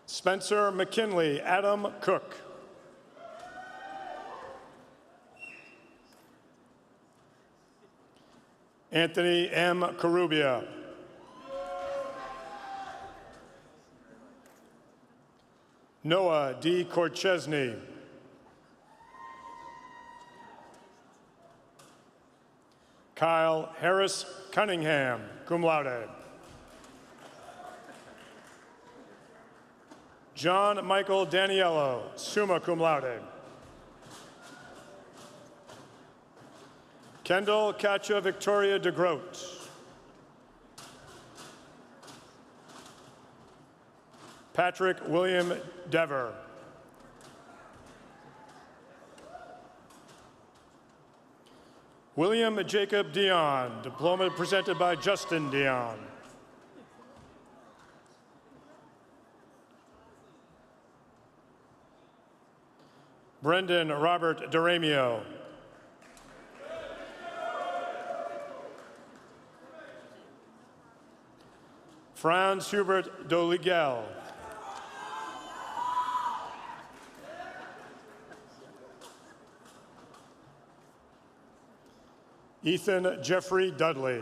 Spencer McKinley Adam Cook. Anthony M. Carubia. Noah D. Korchesny. Kyle Harris Cunningham, cum laude. John Michael Daniello, summa cum laude. Kendall Katja Victoria de Groot. Patrick William Dever. William Jacob Dion, diploma presented by Justin Dion. Brendan Robert Doramio. Franz Hubert Doligel. Ethan Jeffrey Dudley.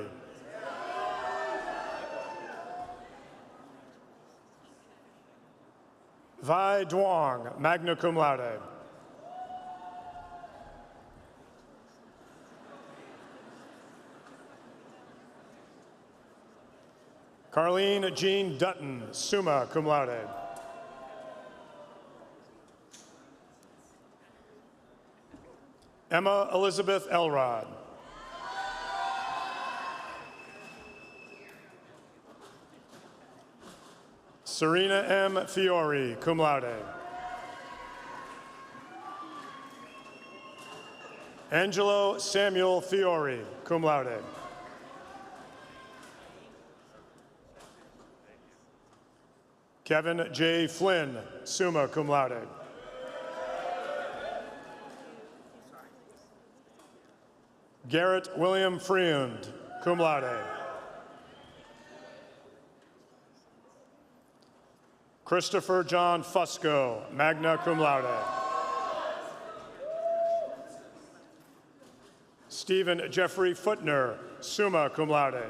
Vi Duong, magna cum laude. Carlene Jean Dutton, summa cum laude. Emma Elizabeth Elrod. Serena M. Fiore, cum laude. Angelo Samuel Fiore, cum laude. Kevin J. Flynn, summa cum laude. Garrett William Freund, cum laude. Christopher John Fusco, magna cum laude. Stephen Jeffrey Footner, summa cum laude.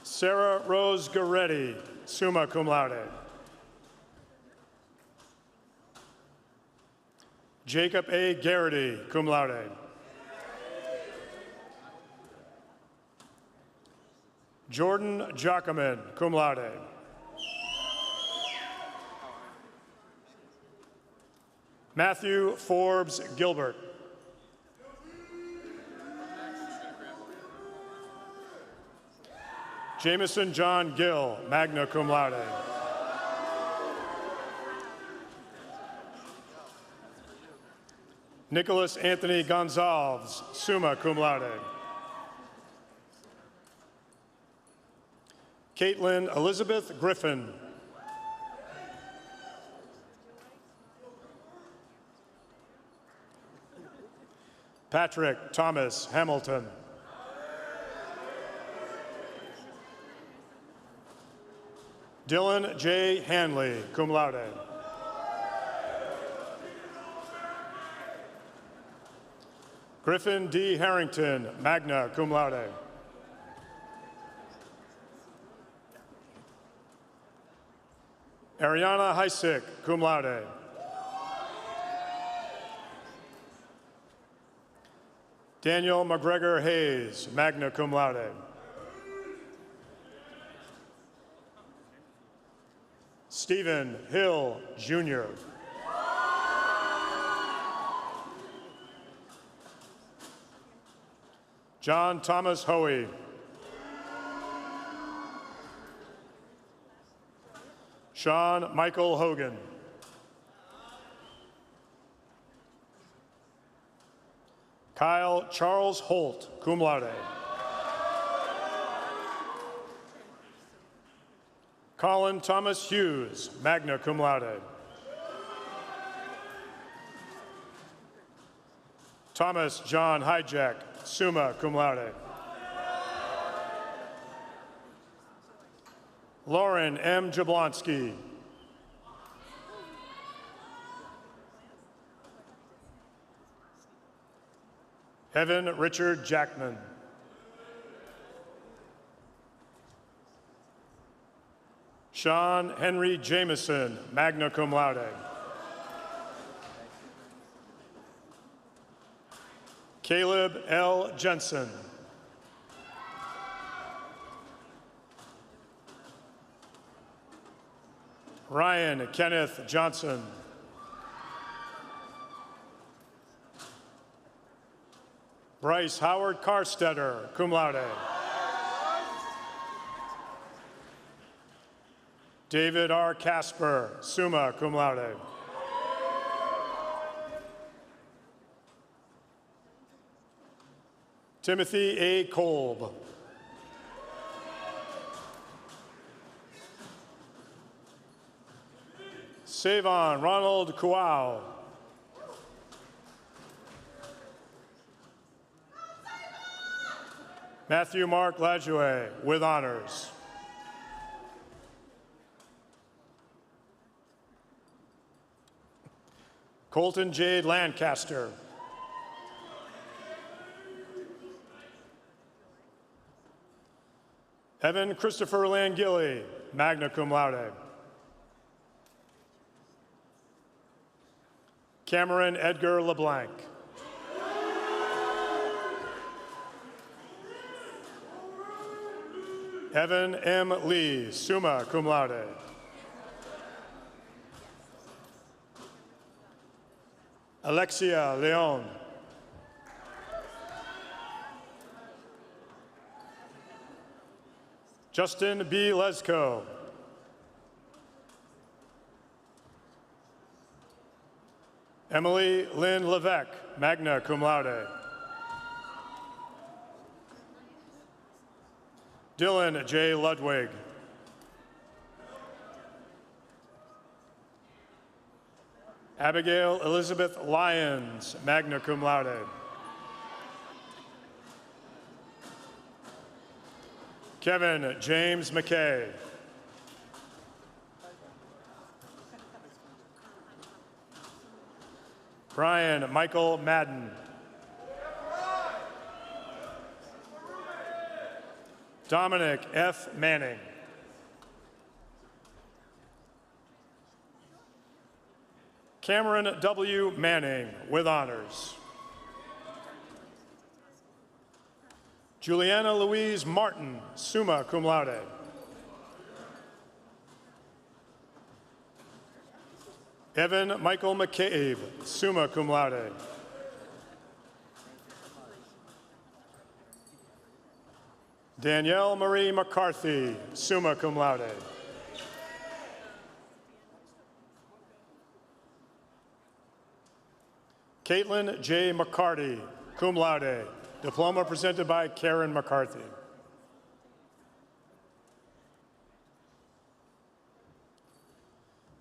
Sarah Rose Goretti, summa cum laude. Jacob A. Garrity, cum laude. Jordan Jockerman, cum laude. Matthew Forbes Gilbert. Jameson John Gill, magna cum laude. Nicholas Anthony Gonzalez, summa cum laude. Caitlin Elizabeth Griffin. Patrick Thomas Hamilton. Dylan J. Hanley, cum laude. Griffin D. Harrington, magna cum laude. Ariana Heisick, cum laude. Daniel McGregor Hayes, magna cum laude. Stephen Hill, Jr. John Thomas Hoey. Sean Michael Hogan. Kyle Charles Holt, cum laude. Colin Thomas Hughes, magna cum laude. Thomas John Hijack, summa cum laude. Lauren M. Jablonski. Evan Richard Jackman. Sean Henry Jameson, magna cum laude. Caleb L. Jensen. Ryan Kenneth Johnson. Bryce Howard Carstetter, cum laude. David R. Casper, summa cum laude. Timothy A. Kolb. Savon Ronald Kuau. Matthew Mark Lajoie, with honors. Colton Jade Lancaster. Evan Christopher Langilly, magna cum laude. Cameron Edgar LeBlanc. Evan M. Lee, summa cum laude. Alexia Leon. Justin B. Lesko. Emily Lynn Levesque, magna cum laude. Dylan J. Ludwig. Abigail Elizabeth Lyons, magna cum laude. Kevin James McKay. Brian Michael Madden. Dominic F. Manning. Cameron W. Manning with honors. Juliana Louise Martin, summa cum laude. Evan Michael McCabe, summa cum laude. Danielle Marie McCarthy, summa cum laude. Caitlin J. McCarty, cum laude. Diploma presented by Karen McCarthy.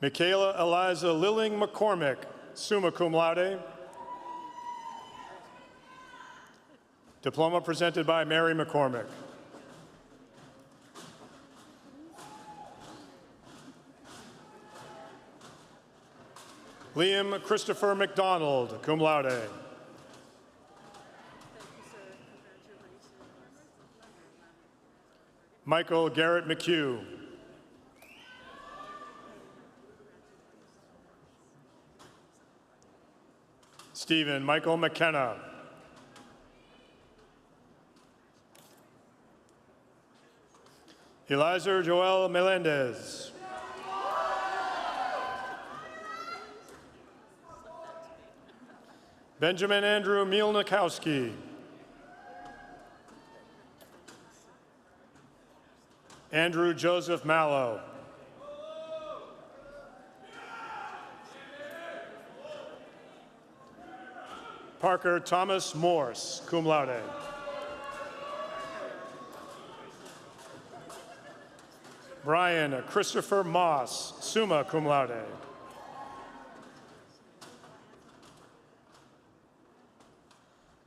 Michaela Eliza Lilling McCormick, summa cum laude. Diploma presented by Mary McCormick. Liam Christopher McDonald, cum laude. Michael Garrett McHugh. Stephen Michael McKenna. Eliza Joel Melendez. Benjamin Andrew Mielnikowski. Andrew Joseph Mallow. Parker Thomas Morse, cum laude. Brian Christopher Moss, summa cum laude.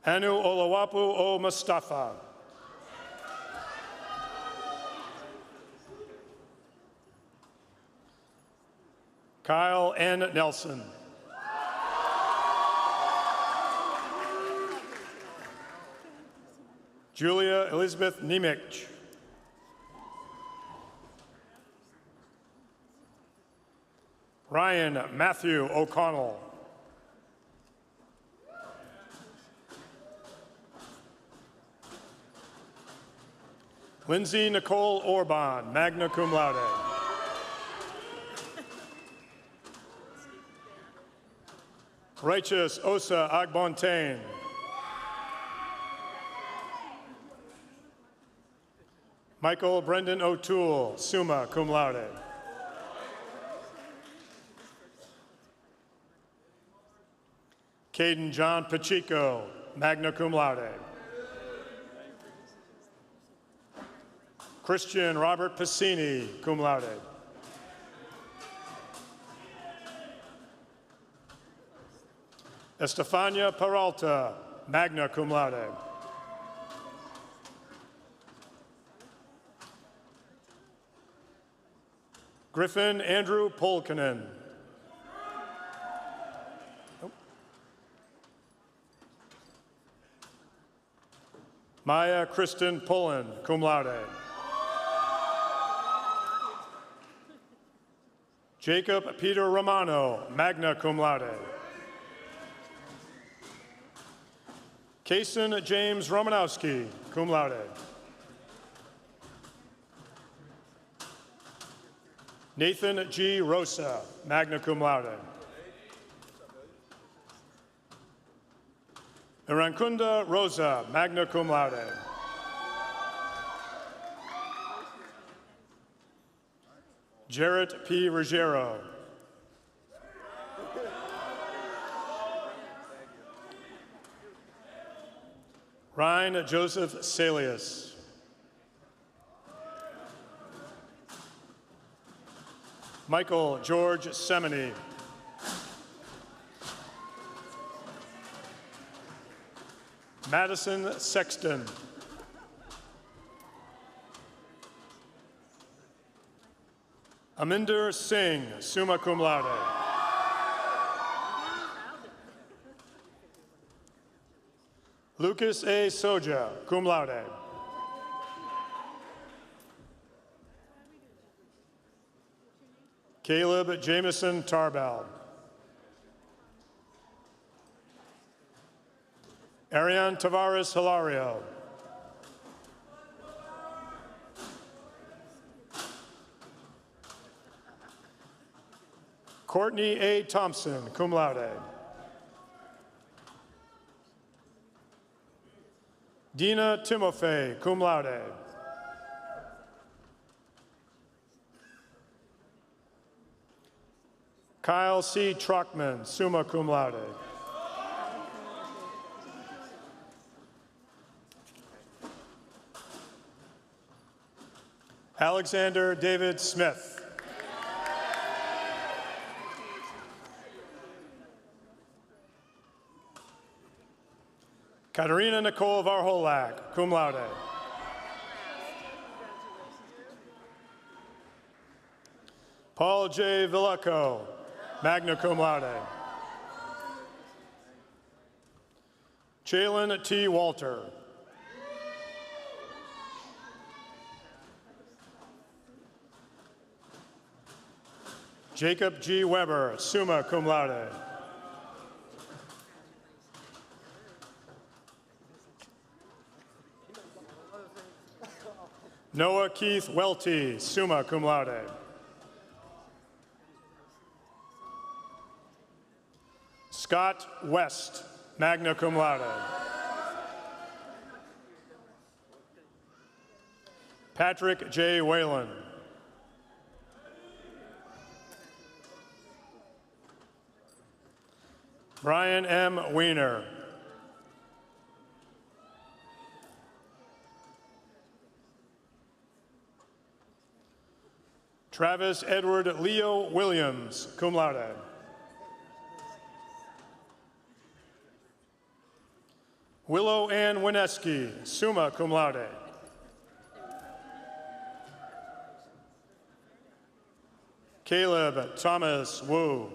Anu Olawapu O Mustafa. Kyle N. Nelson. Julia Elizabeth Nemich. Ryan Matthew O'Connell. Lindsay Nicole Orban, magna cum laude. Righteous Osa Agbontain. Michael Brendan O'Toole, summa cum laude. Caden John Pacheco, magna cum laude. Christian Robert Piscini, cum laude. Estefania Peralta, magna cum laude. Griffin Andrew Polkinen. Maya Kristen Pullen, cum laude. Jacob Peter Romano, magna cum laude. Kason James Romanowski, cum laude. Nathan G. Rosa, magna cum laude. Irankunda Rosa, magna cum laude. Jarrett P. Ruggiero. Ryan Joseph Salius. Michael George Semeny. Madison Sexton. Aminder Singh, summa cum laude. Lucas A. Soja, cum laude. Caleb Jameson Tarbell. Ariane Tavares Hilario. Courtney A. Thompson, cum laude. Dina Timofey, cum laude. Kyle C. Truckman, summa cum laude. Alexander David Smith. Katerina Nicole Varholak, cum laude. Paul J. Villaco, magna cum laude. Jalen T. Walter. Jacob G. Weber, summa cum laude. Noah Keith Welty, summa cum laude. Scott West, magna cum laude. Patrick J. Whalen. Brian M. Wiener. Travis Edward Leo Williams, cum laude. Willow Ann Wineski, summa cum laude. Caleb Thomas Wu.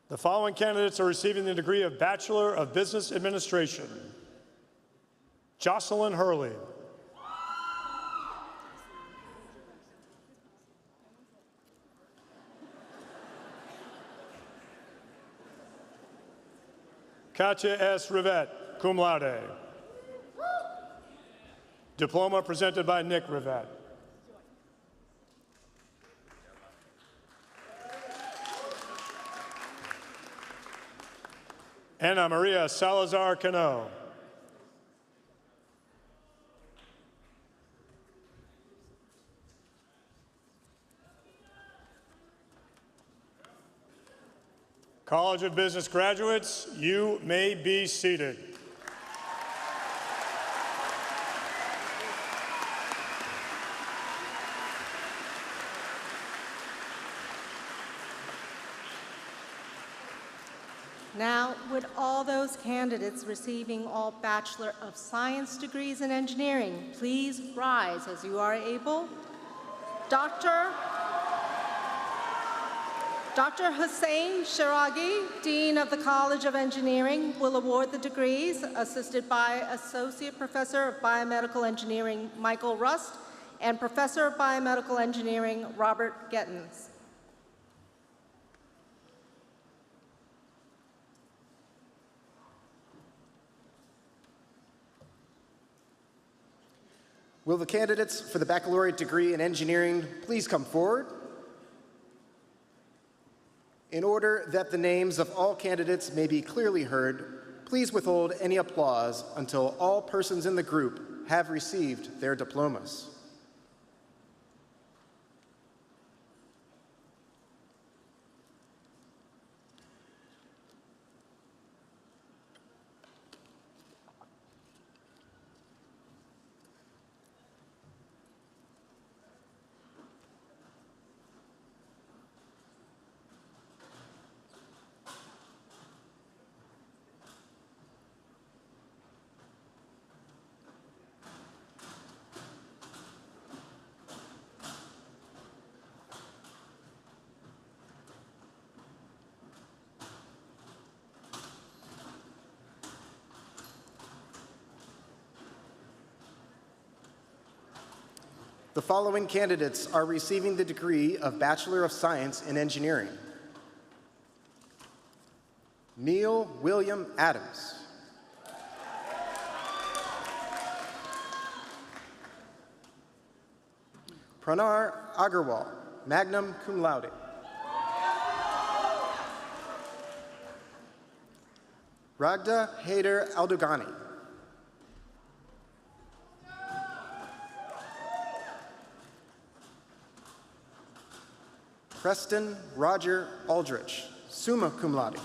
The following candidates are receiving the degree of Bachelor of Business Administration. Jocelyn Hurley. Katya S. Rivette, cum laude. Diploma presented by Nick Rivette. Ana Maria Salazar Cano. College of Business graduates, you may be seated. Now, would all those candidates receiving all Bachelor of Science degrees in engineering please rise as you are able? Dr. Hussein Shiragi, Dean of the College of Engineering, will award the degrees, assisted by Associate Professor of Biomedical Engineering Michael Rust and Professor of Biomedical Engineering Robert Gettins. Will the candidates for the baccalaureate degree in engineering please come forward? In order that the names of all candidates may be clearly heard, please withhold any applause until all persons in the group have received their diplomas. The following candidates are receiving the degree of Bachelor of Science in Engineering. Neil William Adams. Pranar Agarwal, magna cum laude. Ragda Haider Aldogani. Preston Roger Aldrich, summa cum laude.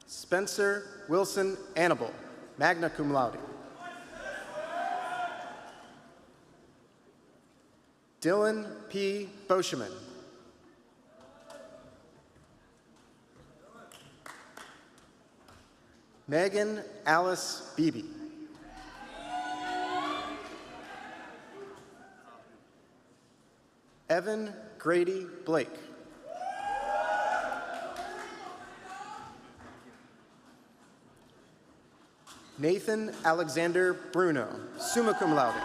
Spencer Wilson Annable, magna cum laude. Dylan P. Boscheman. Megan Alice Beebe. Evan Grady Blake. Nathan Alexander Bruno, summa cum laude.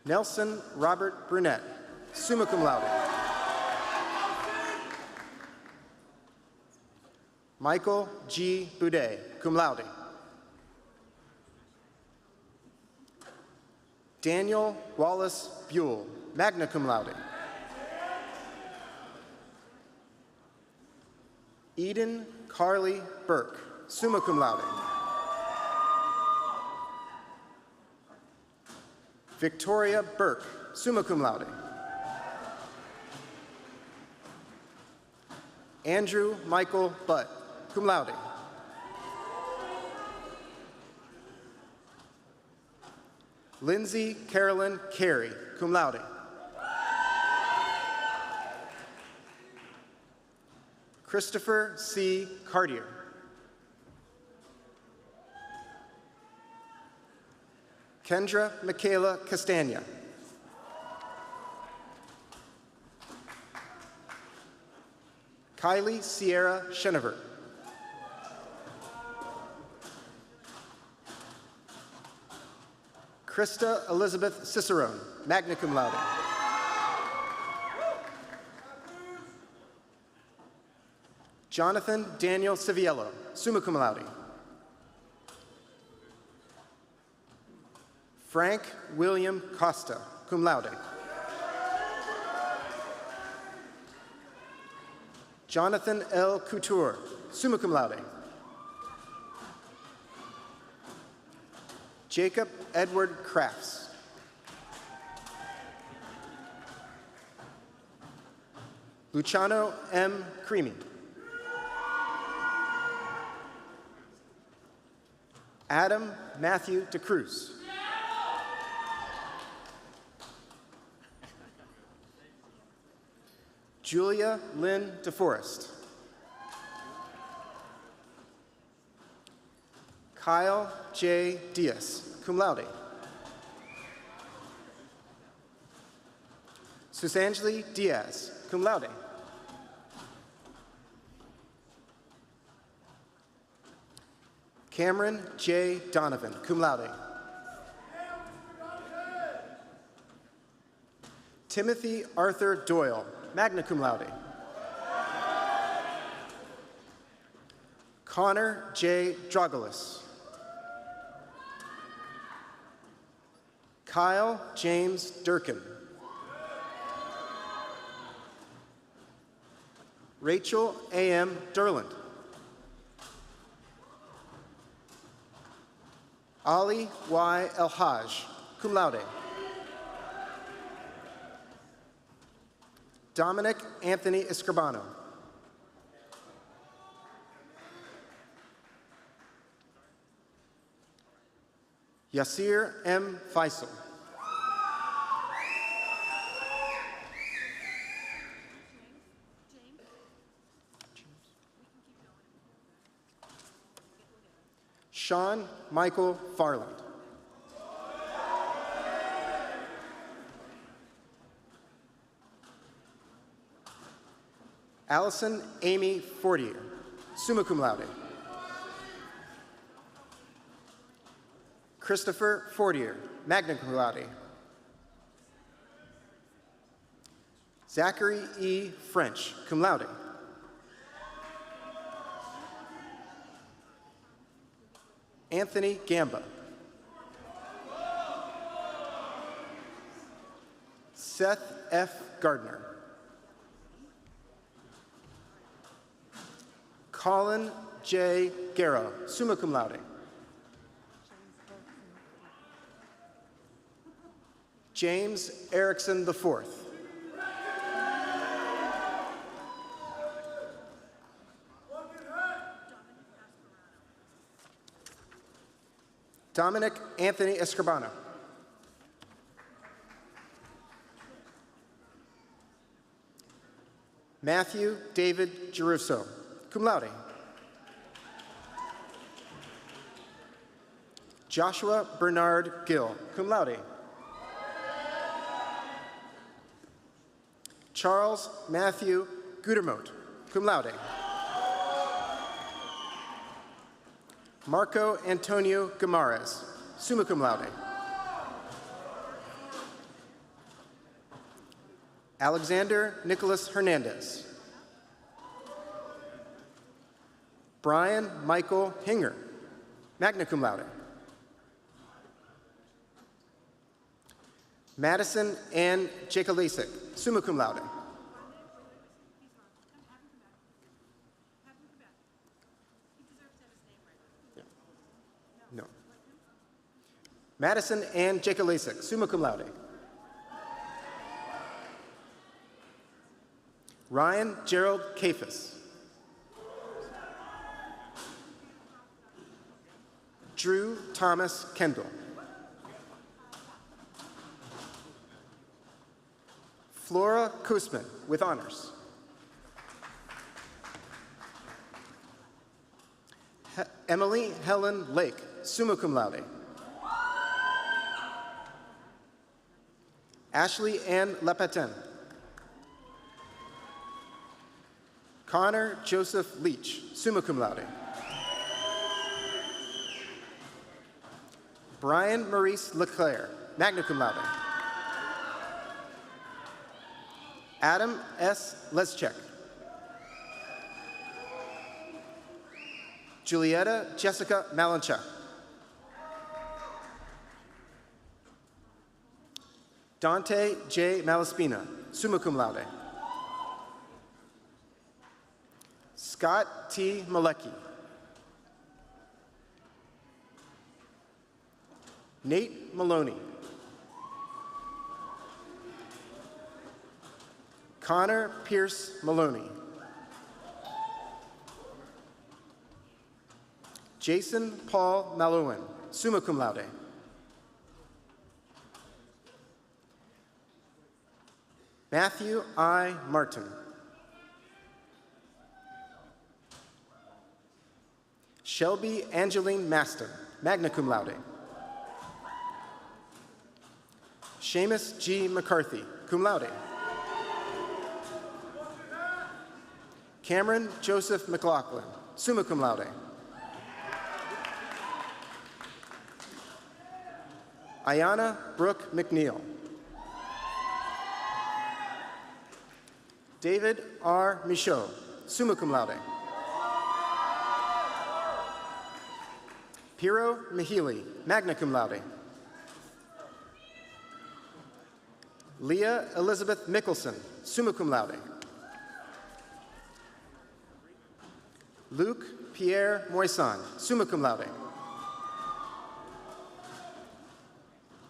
Nelson Robert Brunette, summa cum laude. Michael G. Boudet, cum laude. Daniel Wallace Buell, magna cum laude. Eden Carly Burke, summa cum laude. Victoria Burke, summa cum laude. Andrew Michael Butt, cum laude. Lindsay Carolyn Carey, cum laude. Christopher C. Cartier. Kendra Michaela Castagna. Kylie Sierra Shenever. Krista Elizabeth Cicerone, magna cum laude. Jonathan Daniel Civiello, summa cum laude. Frank William Costa, cum laude. Jonathan L. Couture, summa cum laude. Jacob Edward Crafts. Luciano M. Creamy. Adam Matthew DeCruz. Julia Lynn DeForest. Kyle J. Diaz, cum laude. Susangeli Diaz, cum laude. Cameron J. Donovan, cum laude. Timothy Arthur Doyle, magna cum laude. Connor J. Drogolis. Kyle James Durkin. Rachel A.M. Derland. Ali Y. El-Haj, cum laude. Dominic Anthony Escribano. Yasir M. Faisal. Sean Michael Farland. Allison Amy Fortier, summa cum laude. Christopher Fortier, magna cum laude. Zachary E. French, cum laude. Anthony Gamba. Seth F. Gardner. Colin J. Garrow, summa cum laude. James Erickson IV. Dominic Anthony Escribano. Matthew David Geruso, cum laude. Joshua Bernard Gill, cum laude. Charles Matthew Gudermote, cum laude. Marco Antonio Gamarez, summa cum laude. Alexander Nicholas Hernandez. Brian Michael Hinger, magna cum laude. Madison Ann Jakolasik, summa cum laude. No. Madison Ann Jakolasik, summa cum laude. Ryan Gerald Kafis. Drew Thomas Kendall. Flora Kusman, with honors. Emily Helen Lake, summa cum laude. Ashley Ann Lepatin. Connor Joseph Leach, summa cum laude. Brian Maurice Leclerc, magna cum laude. Adam S. Leschek. Julietta Jessica Malinchuk. Dante J. Malaspina, summa cum laude. Scott T. Malecki. Nate Maloney. Connor Pierce Maloney. Jason Paul Malouin, summa cum laude. Matthew I. Martin. Shelby Angeline Maston, magna cum laude. Seamus G. McCarthy, cum laude. Cameron Joseph McLaughlin, summa cum laude. Ayana Brooke McNeil. David R. Michaud, summa cum laude. Piero Mihili, magna cum laude. Leah Elizabeth Mickelson, summa cum laude. Luke Pierre Moisan, summa cum laude.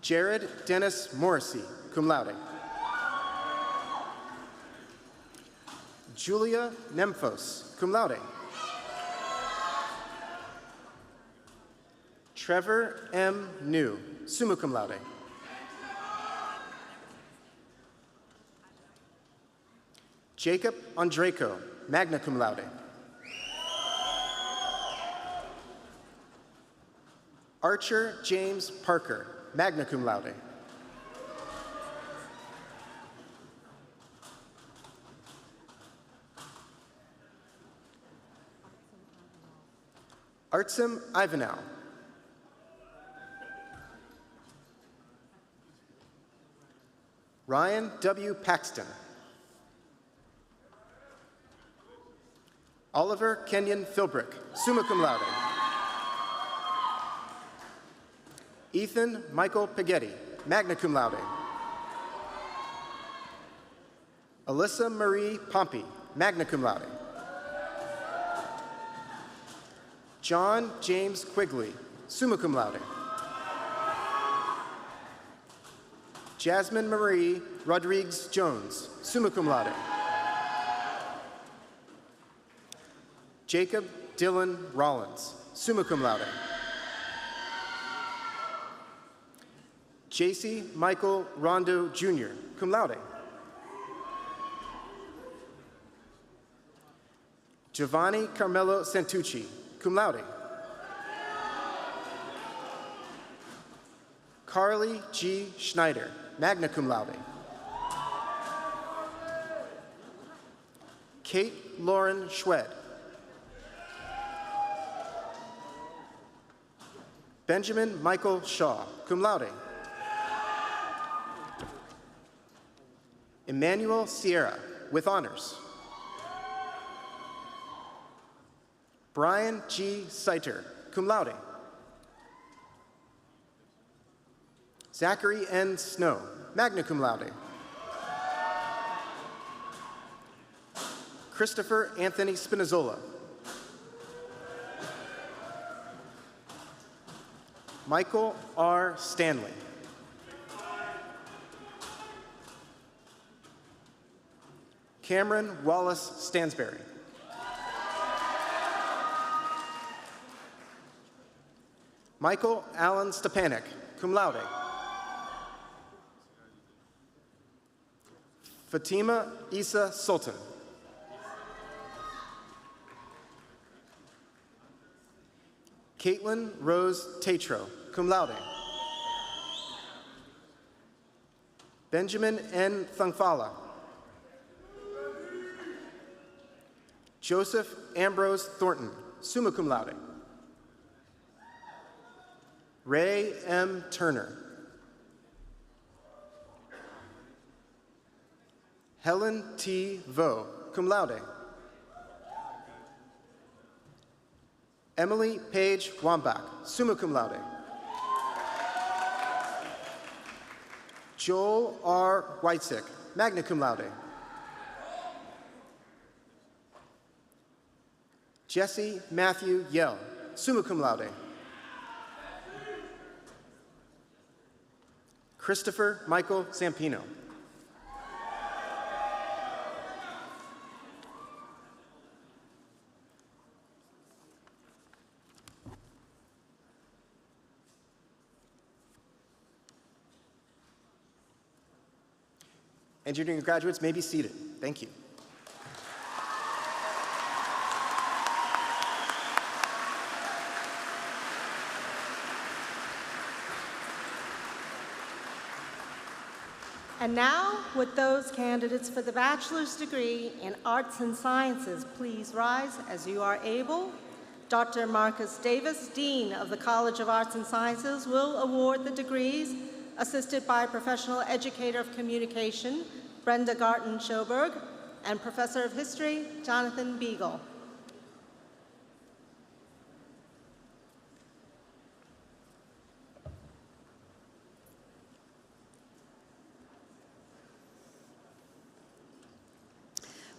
Jared Dennis Morrissey, cum laude. Julia Nemphos, cum laude. Trevor M. New, summa cum laude. Jacob Andreyko, magna cum laude. Archer James Parker, magna cum laude. Artsim Ivanow. Ryan W. Paxton. Oliver Kenyon Philbrick, summa cum laude. Ethan Michael Paghetti, magna cum laude. Alyssa Marie Pompey, magna cum laude. John James Quigley, summa cum laude. Jasmine Marie Rodriguez Jones, summa cum laude. Jacob Dylan Rollins, summa cum laude. J.C. Michael Rondo, Jr., cum laude. Giovanni Carmelo Santucci, cum laude. Carly G. Schneider, magna cum laude. Kate Lauren Schwed. Benjamin Michael Shaw, cum laude. Emmanuel Sierra, with honors. Brian G. Seiter, cum laude. Zachary N. Snow, magna cum laude. Christopher Anthony Spinazzola. Michael R. Stanley. Cameron Wallace Stansberry. Michael Allen Stepanek, cum laude. Fatima Isa Sultan. Caitlin Rose Tatro, cum laude. Benjamin N. Thungfala. Joseph Ambrose Thornton, summa cum laude. Ray M. Turner. Helen T. Vo, cum laude. Emily Page Wambach, summa cum laude. Joel R. Whitesick, magna cum laude. Jesse Matthew Yell, summa cum laude. Christopher Michael Zampino. Engineering graduates may be seated. Thank you. And now, would those candidates for the bachelor's degree in arts and sciences please rise as you are able? Dr. Marcus Davis, Dean of the College of Arts and Sciences, will award the degrees, assisted by Professional Educator of Communication, Brenda Garten Schoberg, and Professor of History, Jonathan Beagle.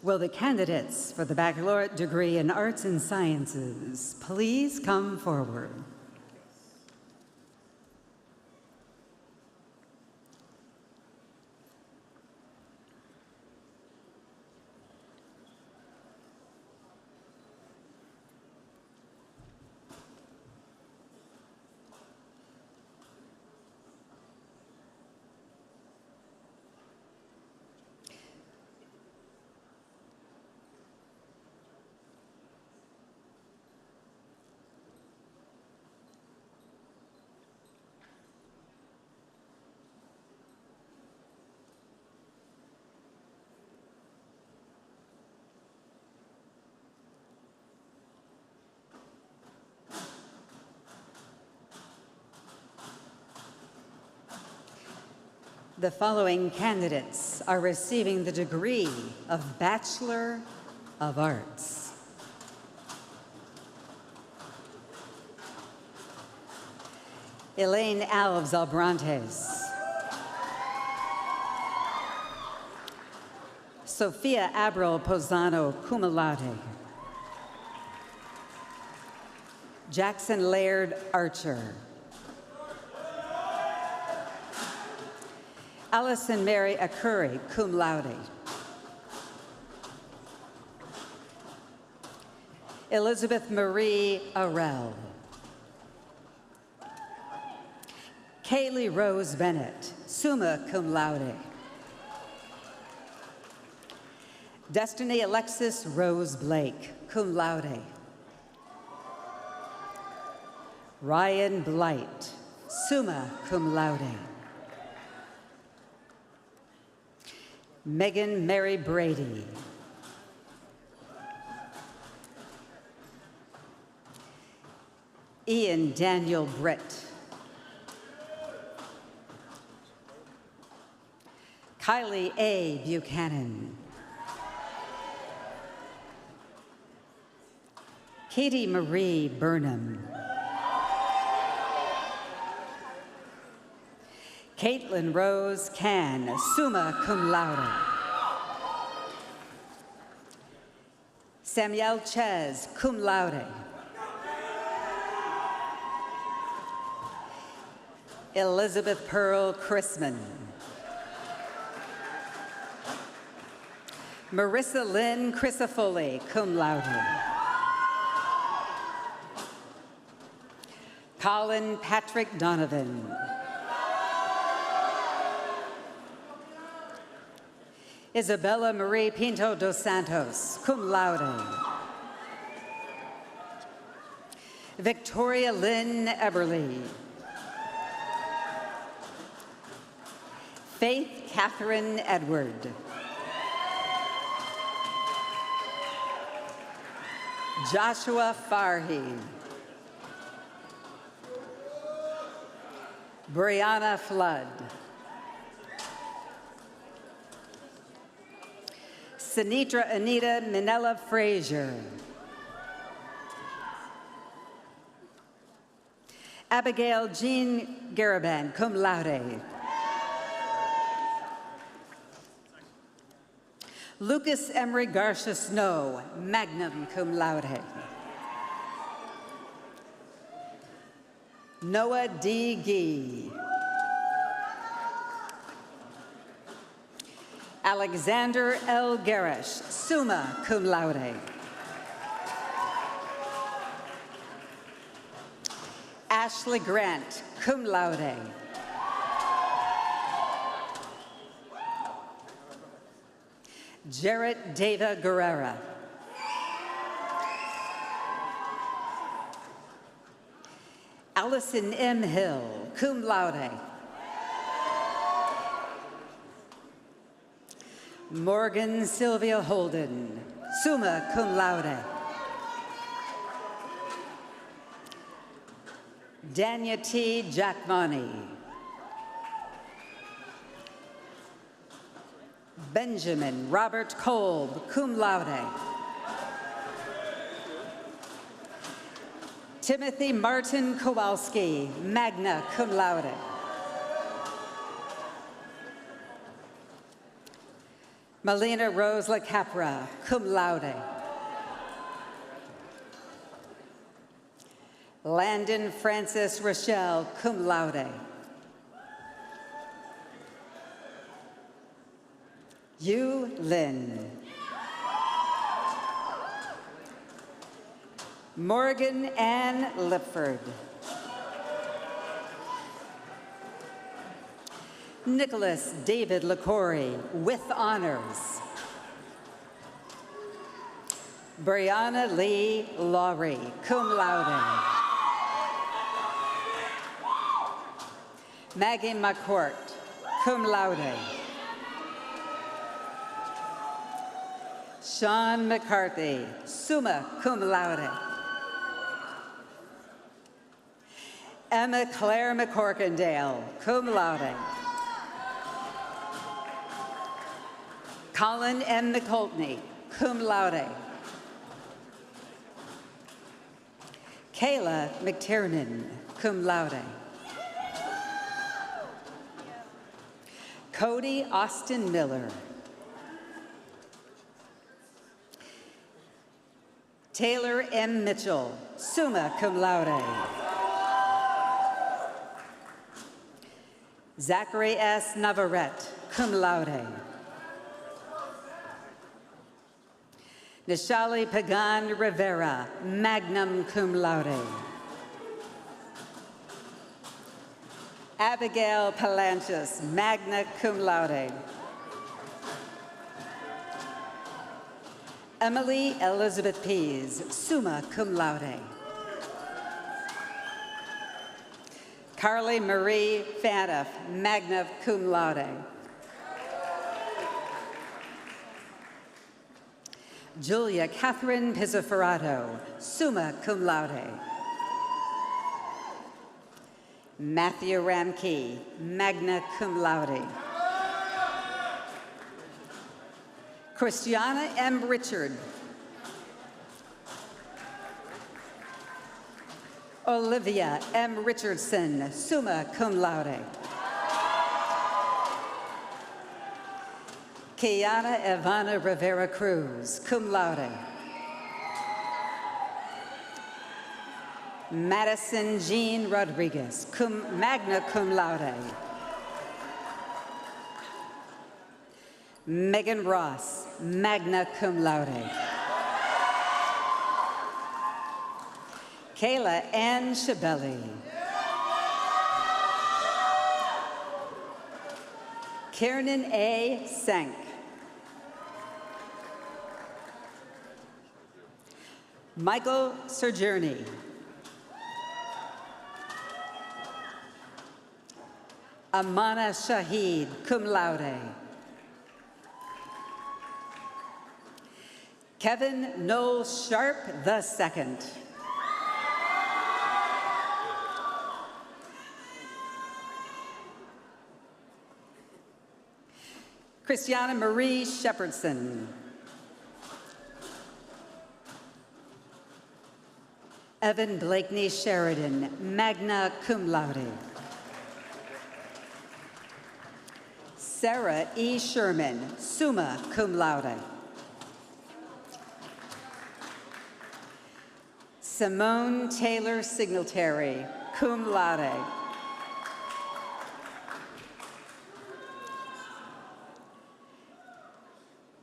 Will the candidates for the baccalaureate degree in arts and sciences please come forward? The following candidates are receiving the degree of Bachelor of Arts. Elaine Alves Albrantes. Sophia Abril Posano, cum laude. Jackson Laird Archer. Allison Mary Akuri, cum laude. Elizabeth Marie Arell. Kaylee Rose Bennett, summa cum laude. Destiny Alexis Rose Blake, cum laude. Ryan Blight, summa cum laude. Megan Mary Brady. Ian Daniel Britt. Kylie A. Buchanan. Katie Marie Burnham. Caitlin Rose Can, summa cum laude. Samuel Ches, cum laude. Elizabeth Pearl Chrisman. Marissa Lynn Crisafoli, cum laude. Colin Patrick Donovan. Isabella Marie Pinto dos Santos, cum laude. Victoria Lynn Eberly. Faith Catherine Edward. Joshua Farhi. Brianna Flood. Sinitra Anita Minella Frazier. Abigail Jean Garaban, cum laude. Lucas Emery Garcia Snow, magnum cum laude. Noah D. Gee. Alexander L. Garish, summa cum laude. Ashley Grant, cum laude. Jarrett Deva Guerrera. Allison M. Hill, cum laude. Morgan Sylvia Holden, summa cum laude. Dania T. Jackmani. Benjamin Robert Kolb, cum laude. Timothy Martin Kowalski, magna cum laude. Melina Rose LaCapra, cum laude. Landon Francis Rochelle, cum laude. Yu Lin. Morgan Ann Lipford. Nicholas David LaCory, with honors. Brianna Lee Laurie, cum laude. Maggie McCourt, cum laude. Sean McCarthy, summa cum laude. Emma Claire McCorkindale, cum laude. Colin M. McCultney, cum laude. Kayla McTiernan, cum laude. Cody Austin Miller. Taylor M. Mitchell, summa cum laude. Zachary S. Navarrete, cum laude. Nishali Pagan Rivera, magna cum laude. Abigail Palanchis, magna cum laude. Emily Elizabeth Pease, summa cum laude. Carly Marie Faniff, magna cum laude. Julia Catherine Pizzoferrato, summa cum laude. Matthew Ramkey, magna cum laude. Christiana M. Richard. Olivia M. Richardson, summa cum laude. Kiana Ivana Rivera Cruz, cum laude. Madison Jean Rodriguez, magna cum laude. Megan Ross, magna cum laude. Kayla Ann Shabelli. Kiernan A. Sank. Michael Serjourney. Amana Shahid, cum laude. Kevin Noel Sharp II. Christiana Marie Shepherdson. Evan Blakeney Sheridan, magna cum laude. Sarah E. Sherman, summa cum laude. Simone Taylor Singletary, cum laude.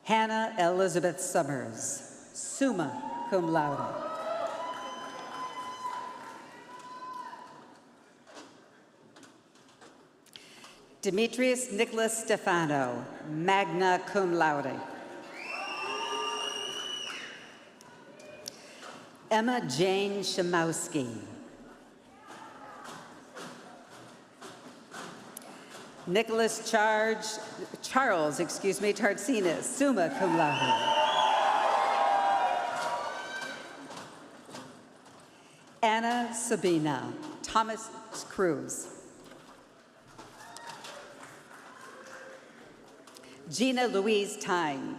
Hannah Elizabeth Summers, summa cum laude. Demetrius Nicholas Stefano, magna cum laude. Emma Jane Shimowski. Nicholas Charles, Tartsinas, summa cum laude. Anna Sabina, Thomas Cruz. Gina Louise Tyne.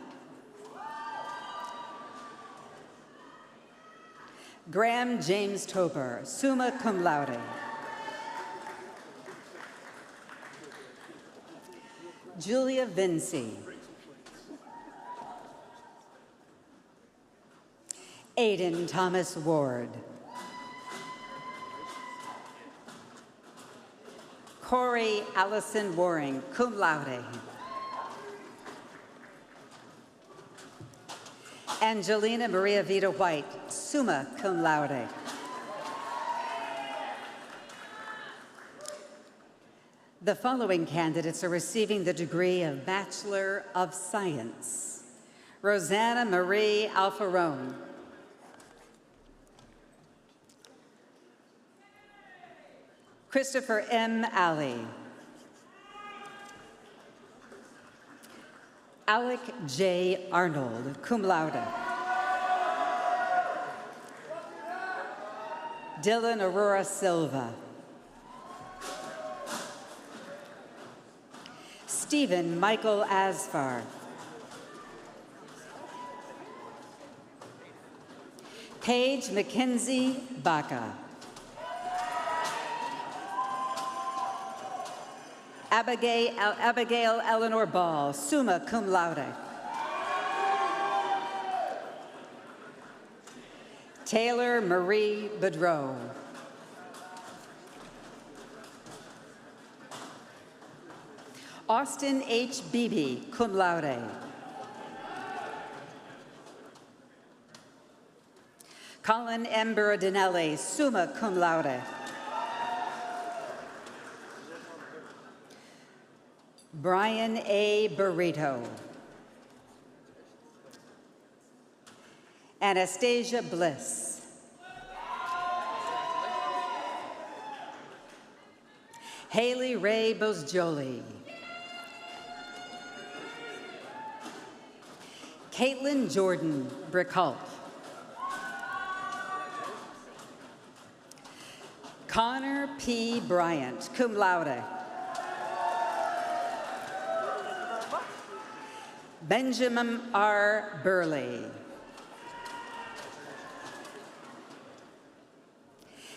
Graham James Tober, summa cum laude. Julia Vinci. Aidan Thomas Ward. Corey Allison Waring, cum laude. Angelina Maria Vita White, summa cum laude. The following candidates are receiving the degree of Bachelor of Science. Rosanna Marie Alfarone. Christopher M. Alley. Alec J. Arnold, cum laude. Dylan Aurora Silva. Stephen Michael Asfar. Paige Mackenzie Baca. Abigail Eleanor Ball, summa cum laude. Taylor Marie Bedreau. Austin H. Beebe, cum laude. Colin M. Berardinelli, summa cum laude. Brian A. Burrito. Anastasia Bliss. Haley Ray Bosjoli. Caitlin Jordan Brickholt. Connor P. Bryant, cum laude. Benjamin R. Burley.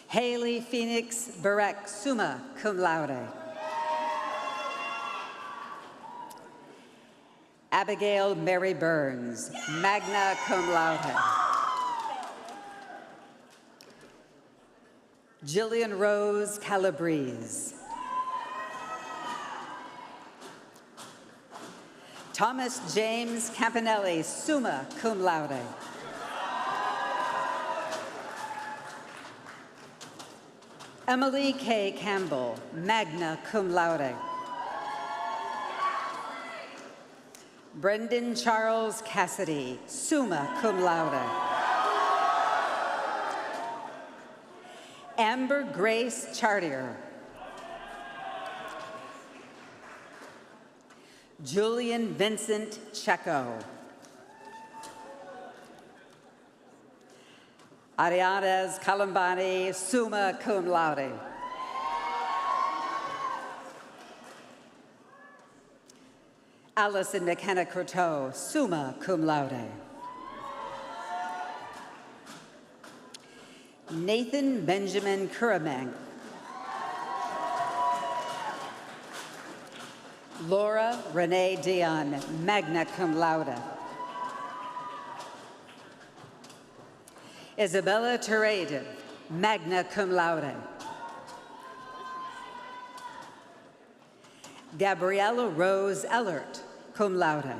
Haley Phoenix Barek, summa cum laude. Abigail Mary Burns, magna cum laude. Jillian Rose Calabrese. Thomas James Campanelli, summa cum laude. Emily K. Campbell, magna cum laude. Brendan Charles Cassidy, summa cum laude. Amber Grace Chartier. Julian Vincent Checo. Ariadnes Columbani, summa cum laude. Allison McKenna Croteau, summa cum laude. Nathan Benjamin Kuramang. Laura Renee Dion, magna cum laude. Isabella Terade, magna cum laude. Gabriella Rose Ellert, cum laude.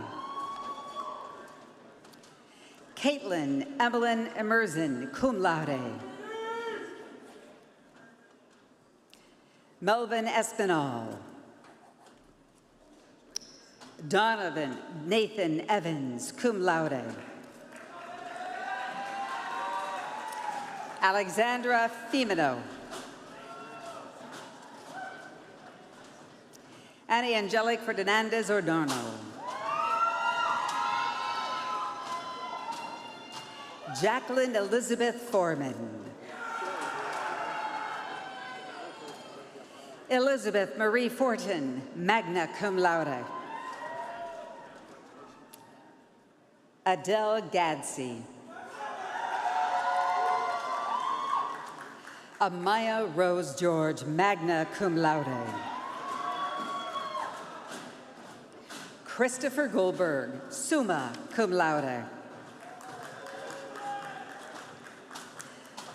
Caitlin Evelyn Emerson, cum laude. Melvin Espinal. Donovan Nathan Evans, cum laude. Alexandra Femino. Annie Angelique Ferdinandez Ordano. Jacqueline Elizabeth Foreman. Elizabeth Marie Fortin, magna cum laude. Adele Gadsey. Amaya Rose George, magna cum laude. Christopher Goldberg, summa cum laude.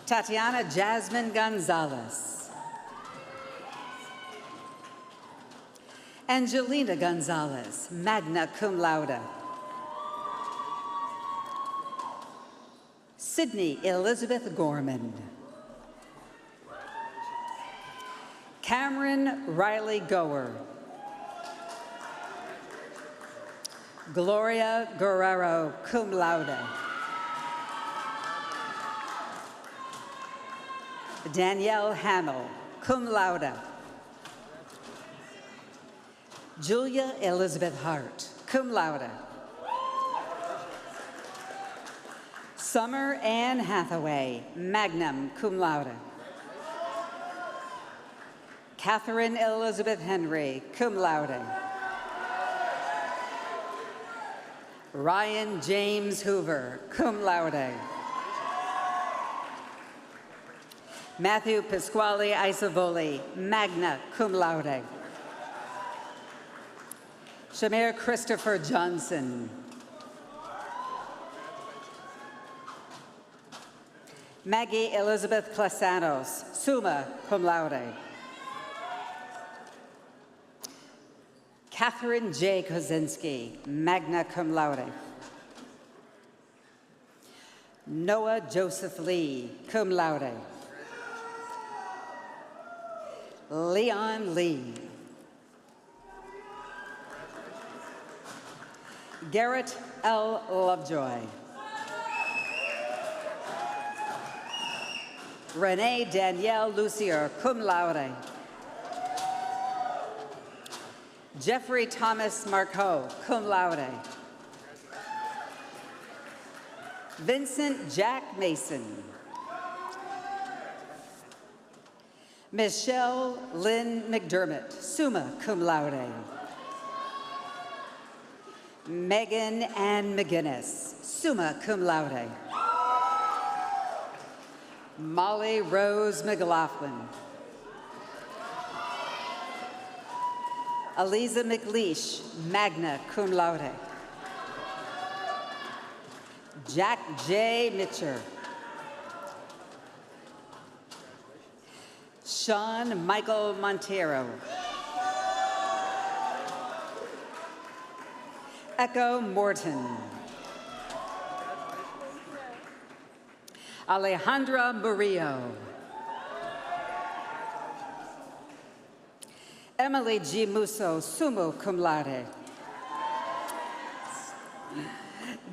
Tatiana Jasmine Gonzalez. Angelina Gonzalez, magna cum laude. Sydney Elizabeth Gorman. Cameron Riley Gower. Gloria Guerrero, cum laude. Danielle Hamill, cum laude. Julia Elizabeth Hart, cum laude. Summer Ann Hathaway, magna cum laude. Catherine Elizabeth Henry, cum laude. Ryan James Hoover, cum laude. Matthew Pasquale Isavoli, magna cum laude. Shamir Christopher Johnson. Maggie Elizabeth Clasanos, summa cum laude. Catherine J. Kozinski, magna cum laude. Noah Joseph Lee, cum laude. Leon Lee. Garrett L. Lovejoy. Renee Danielle Lucier, cum laude. Jeffrey Thomas Marcoux, cum laude. Vincent Jack Mason. Michelle Lynn McDermott, summa cum laude. Megan Ann McGinnis, summa cum laude. Molly Rose McLaughlin. Aliza McLeish, magna cum laude. Jack J. Mitcher. Sean Michael Montero. Echo Morton. Alejandra Murillo. Emily G. Musso, summa cum laude.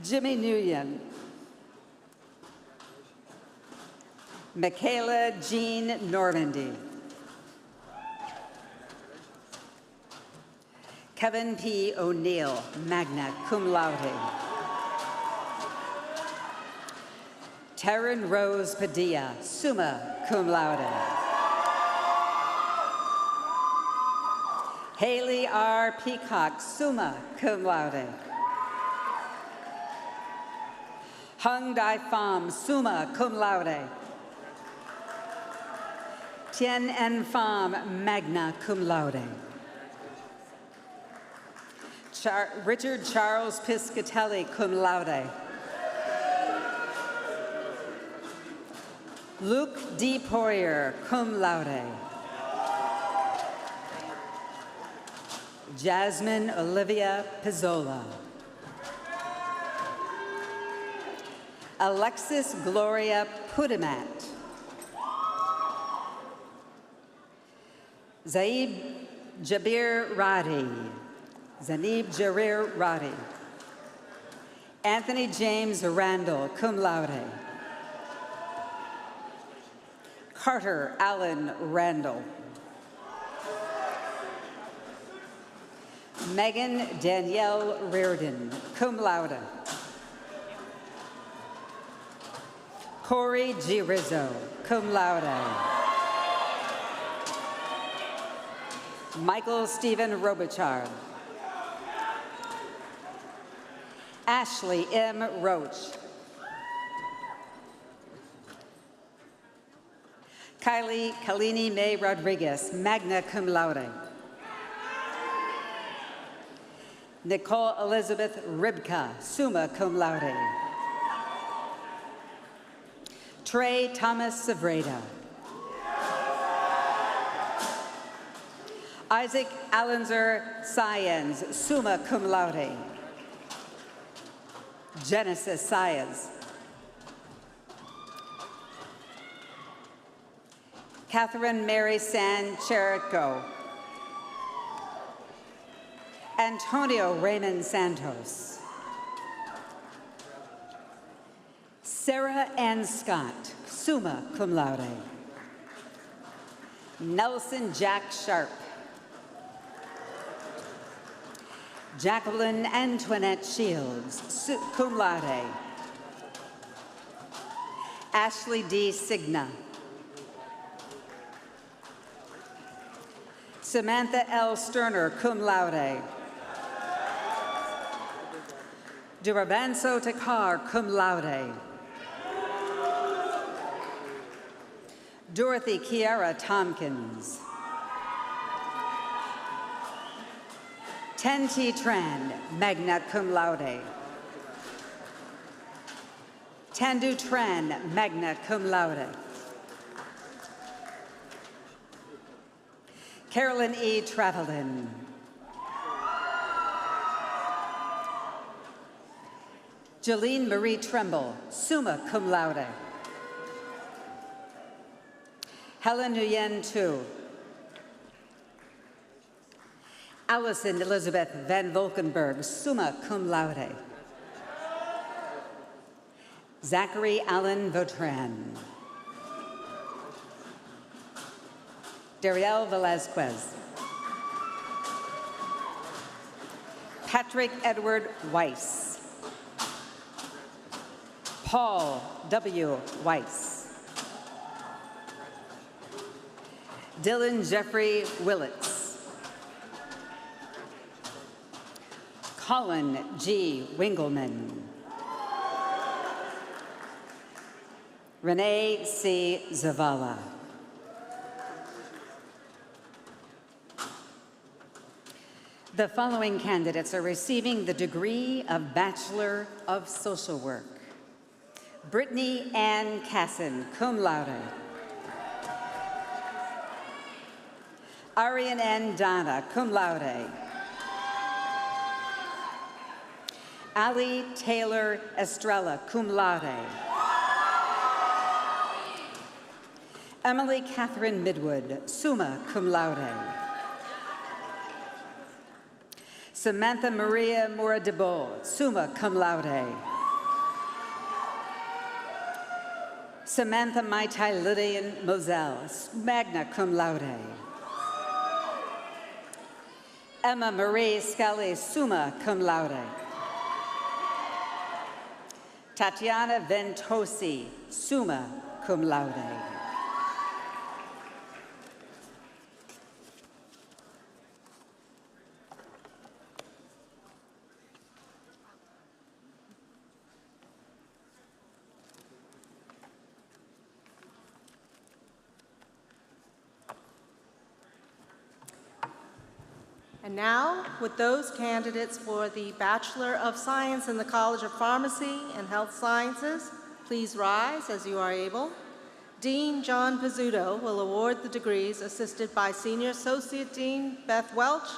Jimmy Nguyen. Michaela Jean Normandy. Kevin P. O'Neill, magna cum laude. Taryn Rose Padilla, summa cum laude. Haley R. Peacock, summa cum laude. Hung Dai Pham, summa cum laude. Tien En Pham, magna cum laude. Richard Charles Piscatelli, cum laude. Luke D. Poirier, cum laude. Jasmine Olivia Pizzola. Alexis Gloria Pudimat. Zaib Jabir Radi. Zanib Jarir Radi. Anthony James Randall, cum laude. Carter Allen Randall. Megan Danielle Reardon, cum laude. Corey G. Rizzo, cum laude. Michael Stephen Robichard. Ashley M. Roach. Kylie Kalini May Rodriguez, magna cum laude. Nicole Elizabeth Ribka, summa cum laude. Trey Thomas Savreda. Isaac Allenzer Syens, summa cum laude. Genesis Syens. Catherine Mary San Cherico. Antonio Raymond Santos. Sarah Ann Scott, summa cum laude. Nelson Jack Sharp. Jacqueline Antoinette Shields, cum laude. Ashley D. Signa. Samantha L. Sterner, cum laude. Duravanso Takar, cum laude. Dorothy Kiara Tompkins. Ten T. Tran, magna cum laude. Tandu Tran, magna cum laude. Carolyn E. Travelin. Jolene Marie Tremble, summa cum laude. Helen Nguyen Tu. Allison Elizabeth Van Volkenberg, summa cum laude. Zachary Allen Vautran. Dariel Velazquez. Patrick Edward Weiss. Paul W. Weiss. Dylan Jeffrey Willits. Colin G. Wingelman. Renee C. Zavala. The following candidates are receiving the degree of Bachelor of Social Work. Brittany Ann Casson, cum laude. Arian N. Donna, cum laude. Ali Taylor Estrella, cum laude. Emily Catherine Midwood, summa cum laude. Samantha Maria Moradebo, summa cum laude. Samantha Maitai Lillian Moselle, magna cum laude. Emma Marie Scully, summa cum laude. Tatiana Ventosi, summa cum laude. And now, with those candidates for the Bachelor of Science in the College of Pharmacy and Health Sciences, please rise as you are able. Dean John Pizzuto will award the degrees, assisted by Senior Associate Dean Beth Welch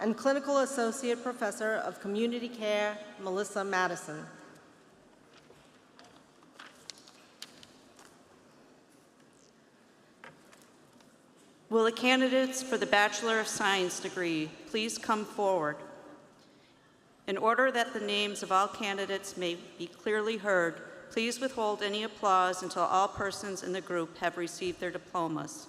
and Clinical Associate Professor of Community Care Melissa Madison. Will the candidates for the Bachelor of Science degree please come forward? In order that the names of all candidates may be clearly heard, please withhold any applause until all persons in the group have received their diplomas.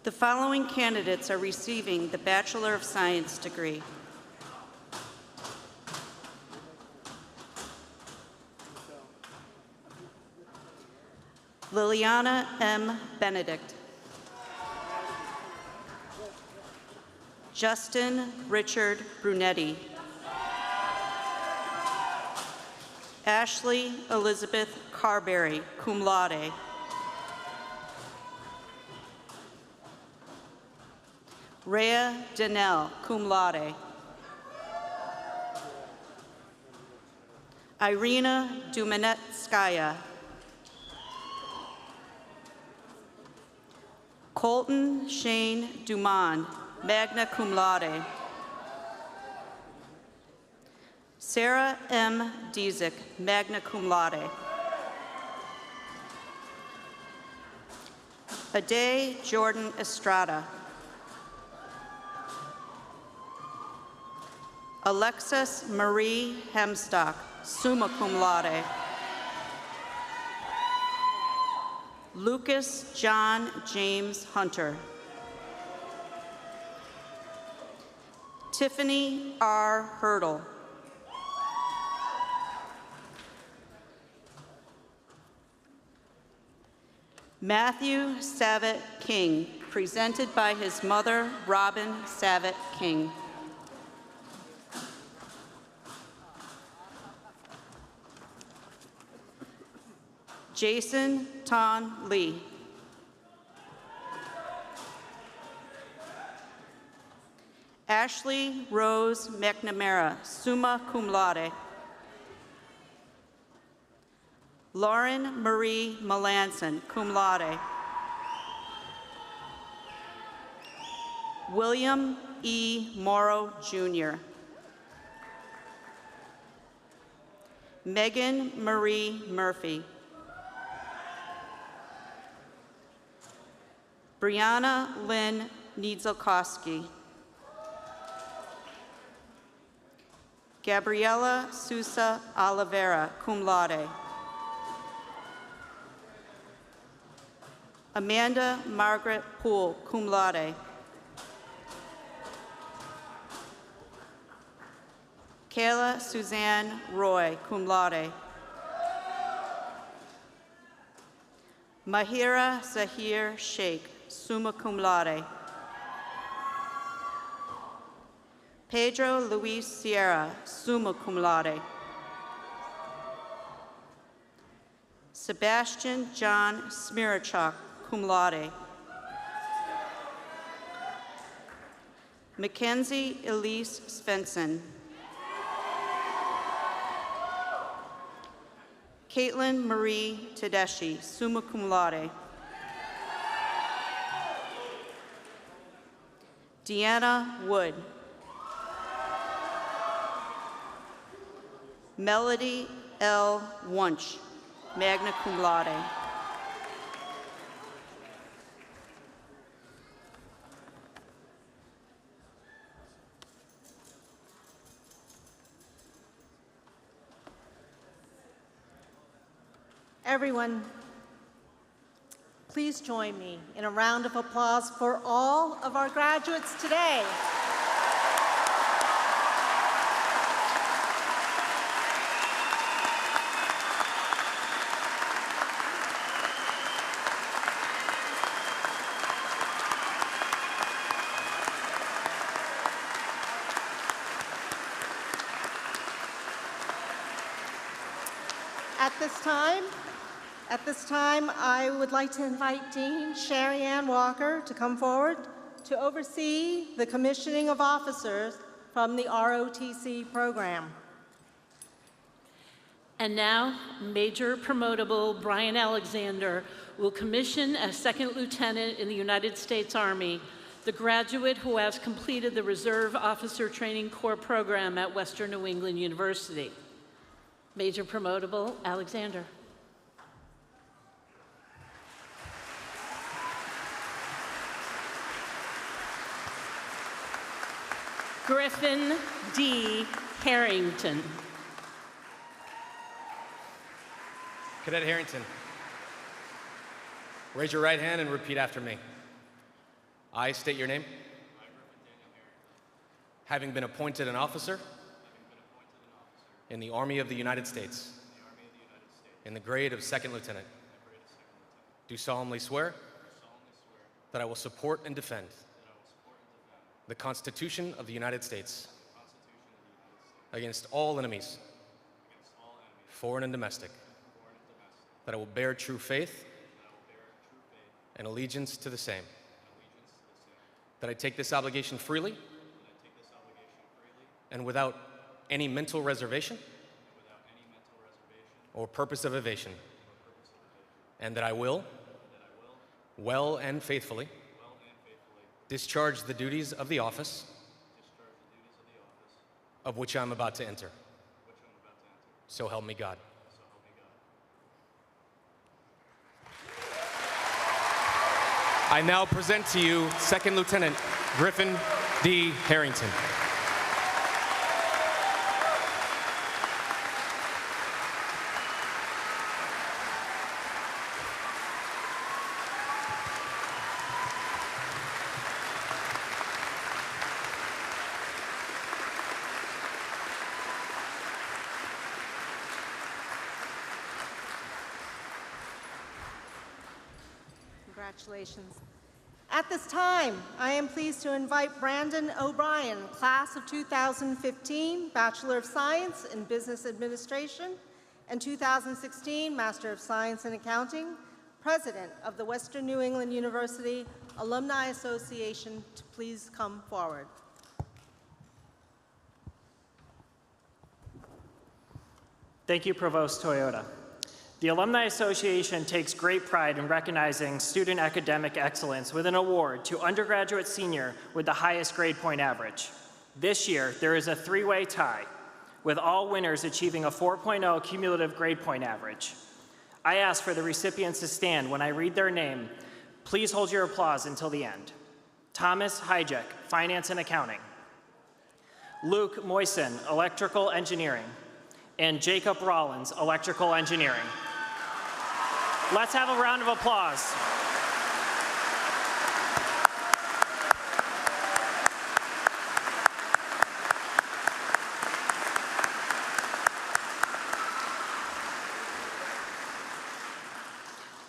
The following candidates are receiving the Bachelor of Science degree. Liliana M. Benedict. Justin Richard Brunetti. Ashley Elizabeth Carberry, cum laude. Rhea Danell, cum laude. Irina Dumanetskaya. Colton Shane Dumond, magna cum laude. Sarah M. Diezik, magna cum laude. Ade Jordan Estrada. Alexis Marie Hemstock, summa cum laude. Lucas John James Hunter. Tiffany R. Hurdle. Matthew Savitt King, presented by his mother, Robin Savitt King. Jason Ton Lee. Ashley Rose McNamara, summa cum laude. Lauren Marie Melanson, cum laude. William E. Morrow, Jr. Megan Marie Murphy. Brianna Lynn Niedzolkowski. Gabriela Sousa Oliveira, cum laude. Amanda Margaret Poole, cum laude. Kayla Suzanne Roy, cum laude. Mahira Zahir Sheikh, summa cum laude. Pedro Luis Sierra, summa cum laude. Sebastian John Smirachuk, cum laude. Mackenzie Elise Svensson. Caitlin Marie Tedeschi, summa cum laude. Deanna Wood. Melody L. Wunsch, magna cum laude. Everyone, please join me in a round of applause for all of our graduates today. At this time, I would like to invite Dean Sherry Ann Walker to come forward to oversee the commissioning of officers from the ROTC program. And now, Major Promotable Brian Alexander will commission as Second Lieutenant in the United States Army the graduate who has completed the Reserve Officer Training Corps program at Western New England University. Major Promotable Alexander. Griffin D. Harrington. Cadet Harrington, raise your right hand and repeat after me. I state your name. Having been appointed an officer in the Army of the United States in the grade of Second Lieutenant, do solemnly swear that I will support and defend the Constitution of the United States against all enemies, foreign and domestic, that I will bear true faith and allegiance to the same, that I take this obligation freely and without any mental reservation or purpose of evasion, and that I will, well and faithfully, discharge the duties of the office of which I'm about to enter. So help me God. I now present to you Second Lieutenant Griffin D. Harrington. Congratulations. At this time, I am pleased to invite Brandon O'Brien, class of 2015, Bachelor of Science in Business Administration, and 2016, Master of Science in Accounting, President of the Western New England University Alumni Association, to please come forward. Thank you, Provost Toyota. The Alumni Association takes great pride in recognizing student academic excellence with an award to undergraduate senior with the highest grade point average. This year, there is a three-way tie, with all winners achieving a 4.0 cumulative grade point average. I ask for the recipients to stand when I read their name. Please hold your applause until the end. Thomas Hijek, Finance and Accounting. Luke Moyson, Electrical Engineering. And Jacob Rollins, Electrical Engineering. Let's have a round of applause.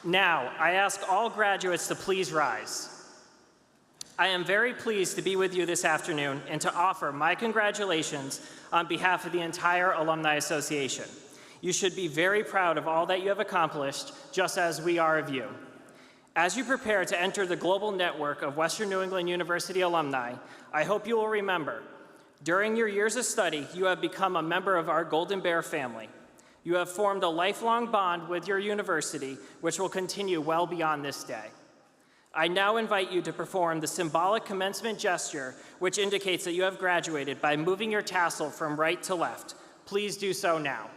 Now, I ask all graduates to please rise. I am very pleased to be with you this afternoon and to offer my congratulations on behalf of the entire Alumni Association. You should be very proud of all that you have accomplished, just as we are of you. As you prepare to enter the global network of Western New England University alumni, I hope you will remember, during your years of study, you have become a member of our Golden Bear family. You have formed a lifelong bond with your university, which will continue well beyond this day. I now invite you to perform the symbolic commencement gesture, which indicates that you have graduated by moving your tassel from right to left. Please do so now.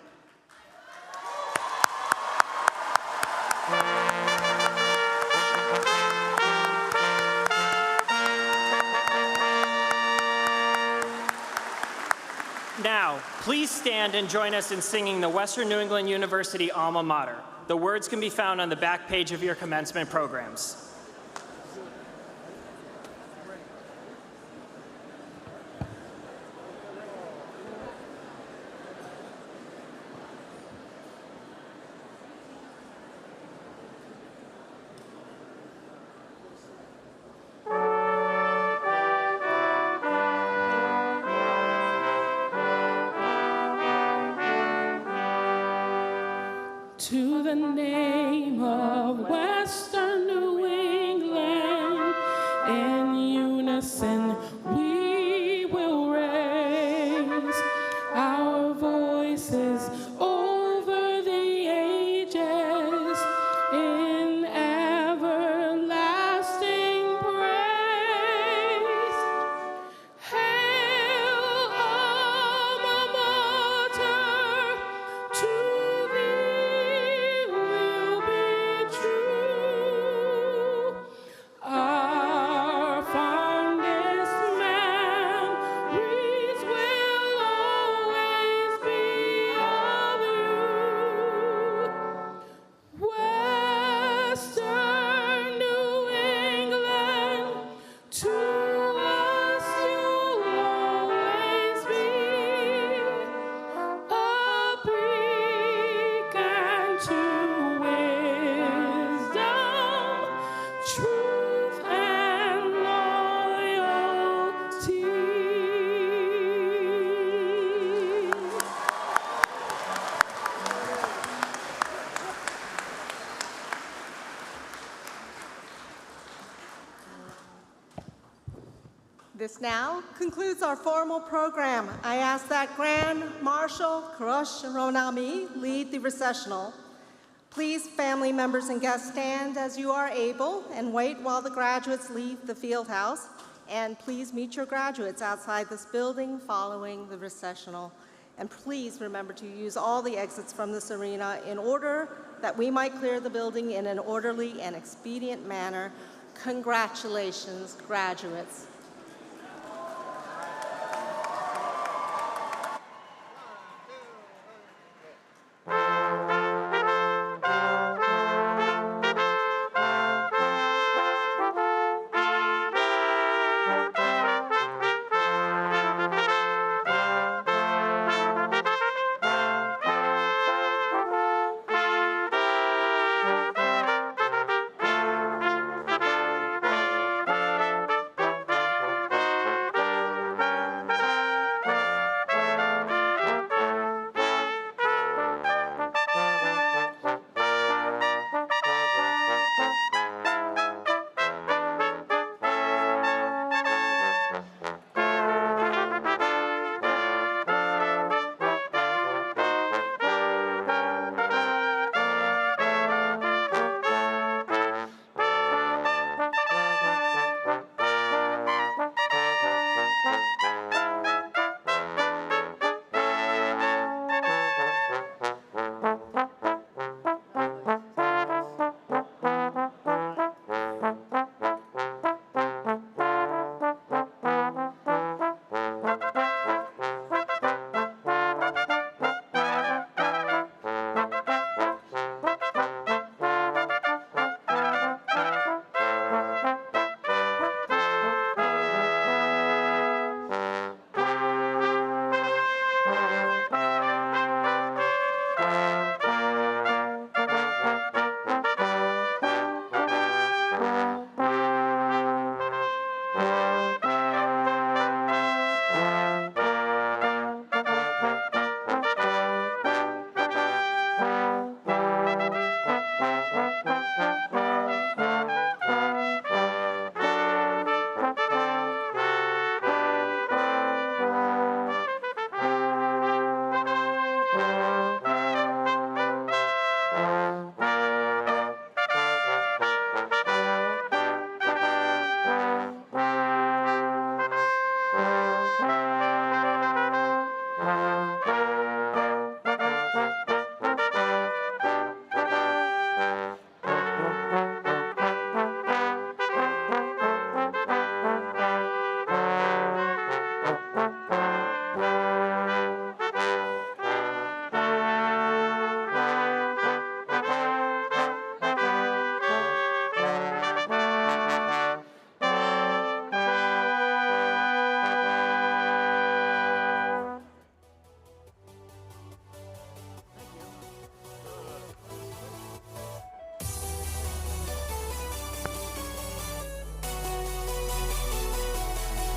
Now, please stand and join us in singing the Western New England University alma mater. The words can be found on the back page of your commencement programs. To the name of Western New England, in unison we will raise our voices over the ages in everlasting praise. Hail, alma mater, to thee will be true. Our fondest memories will always be of you. Western New England, to us you'll always be a beacon to wisdom, truth, and loyalty. This now concludes our formal program. I ask that Grand Marshal Karush Ronami lead the recessional. Please, family members and guests, stand as you are able and wait while the graduates leave the field house. And please meet your graduates outside this building following the recessional. And please remember to use all the exits from this arena in order that we might clear the building in an orderly and expedient manner. Congratulations, graduates. Thank you.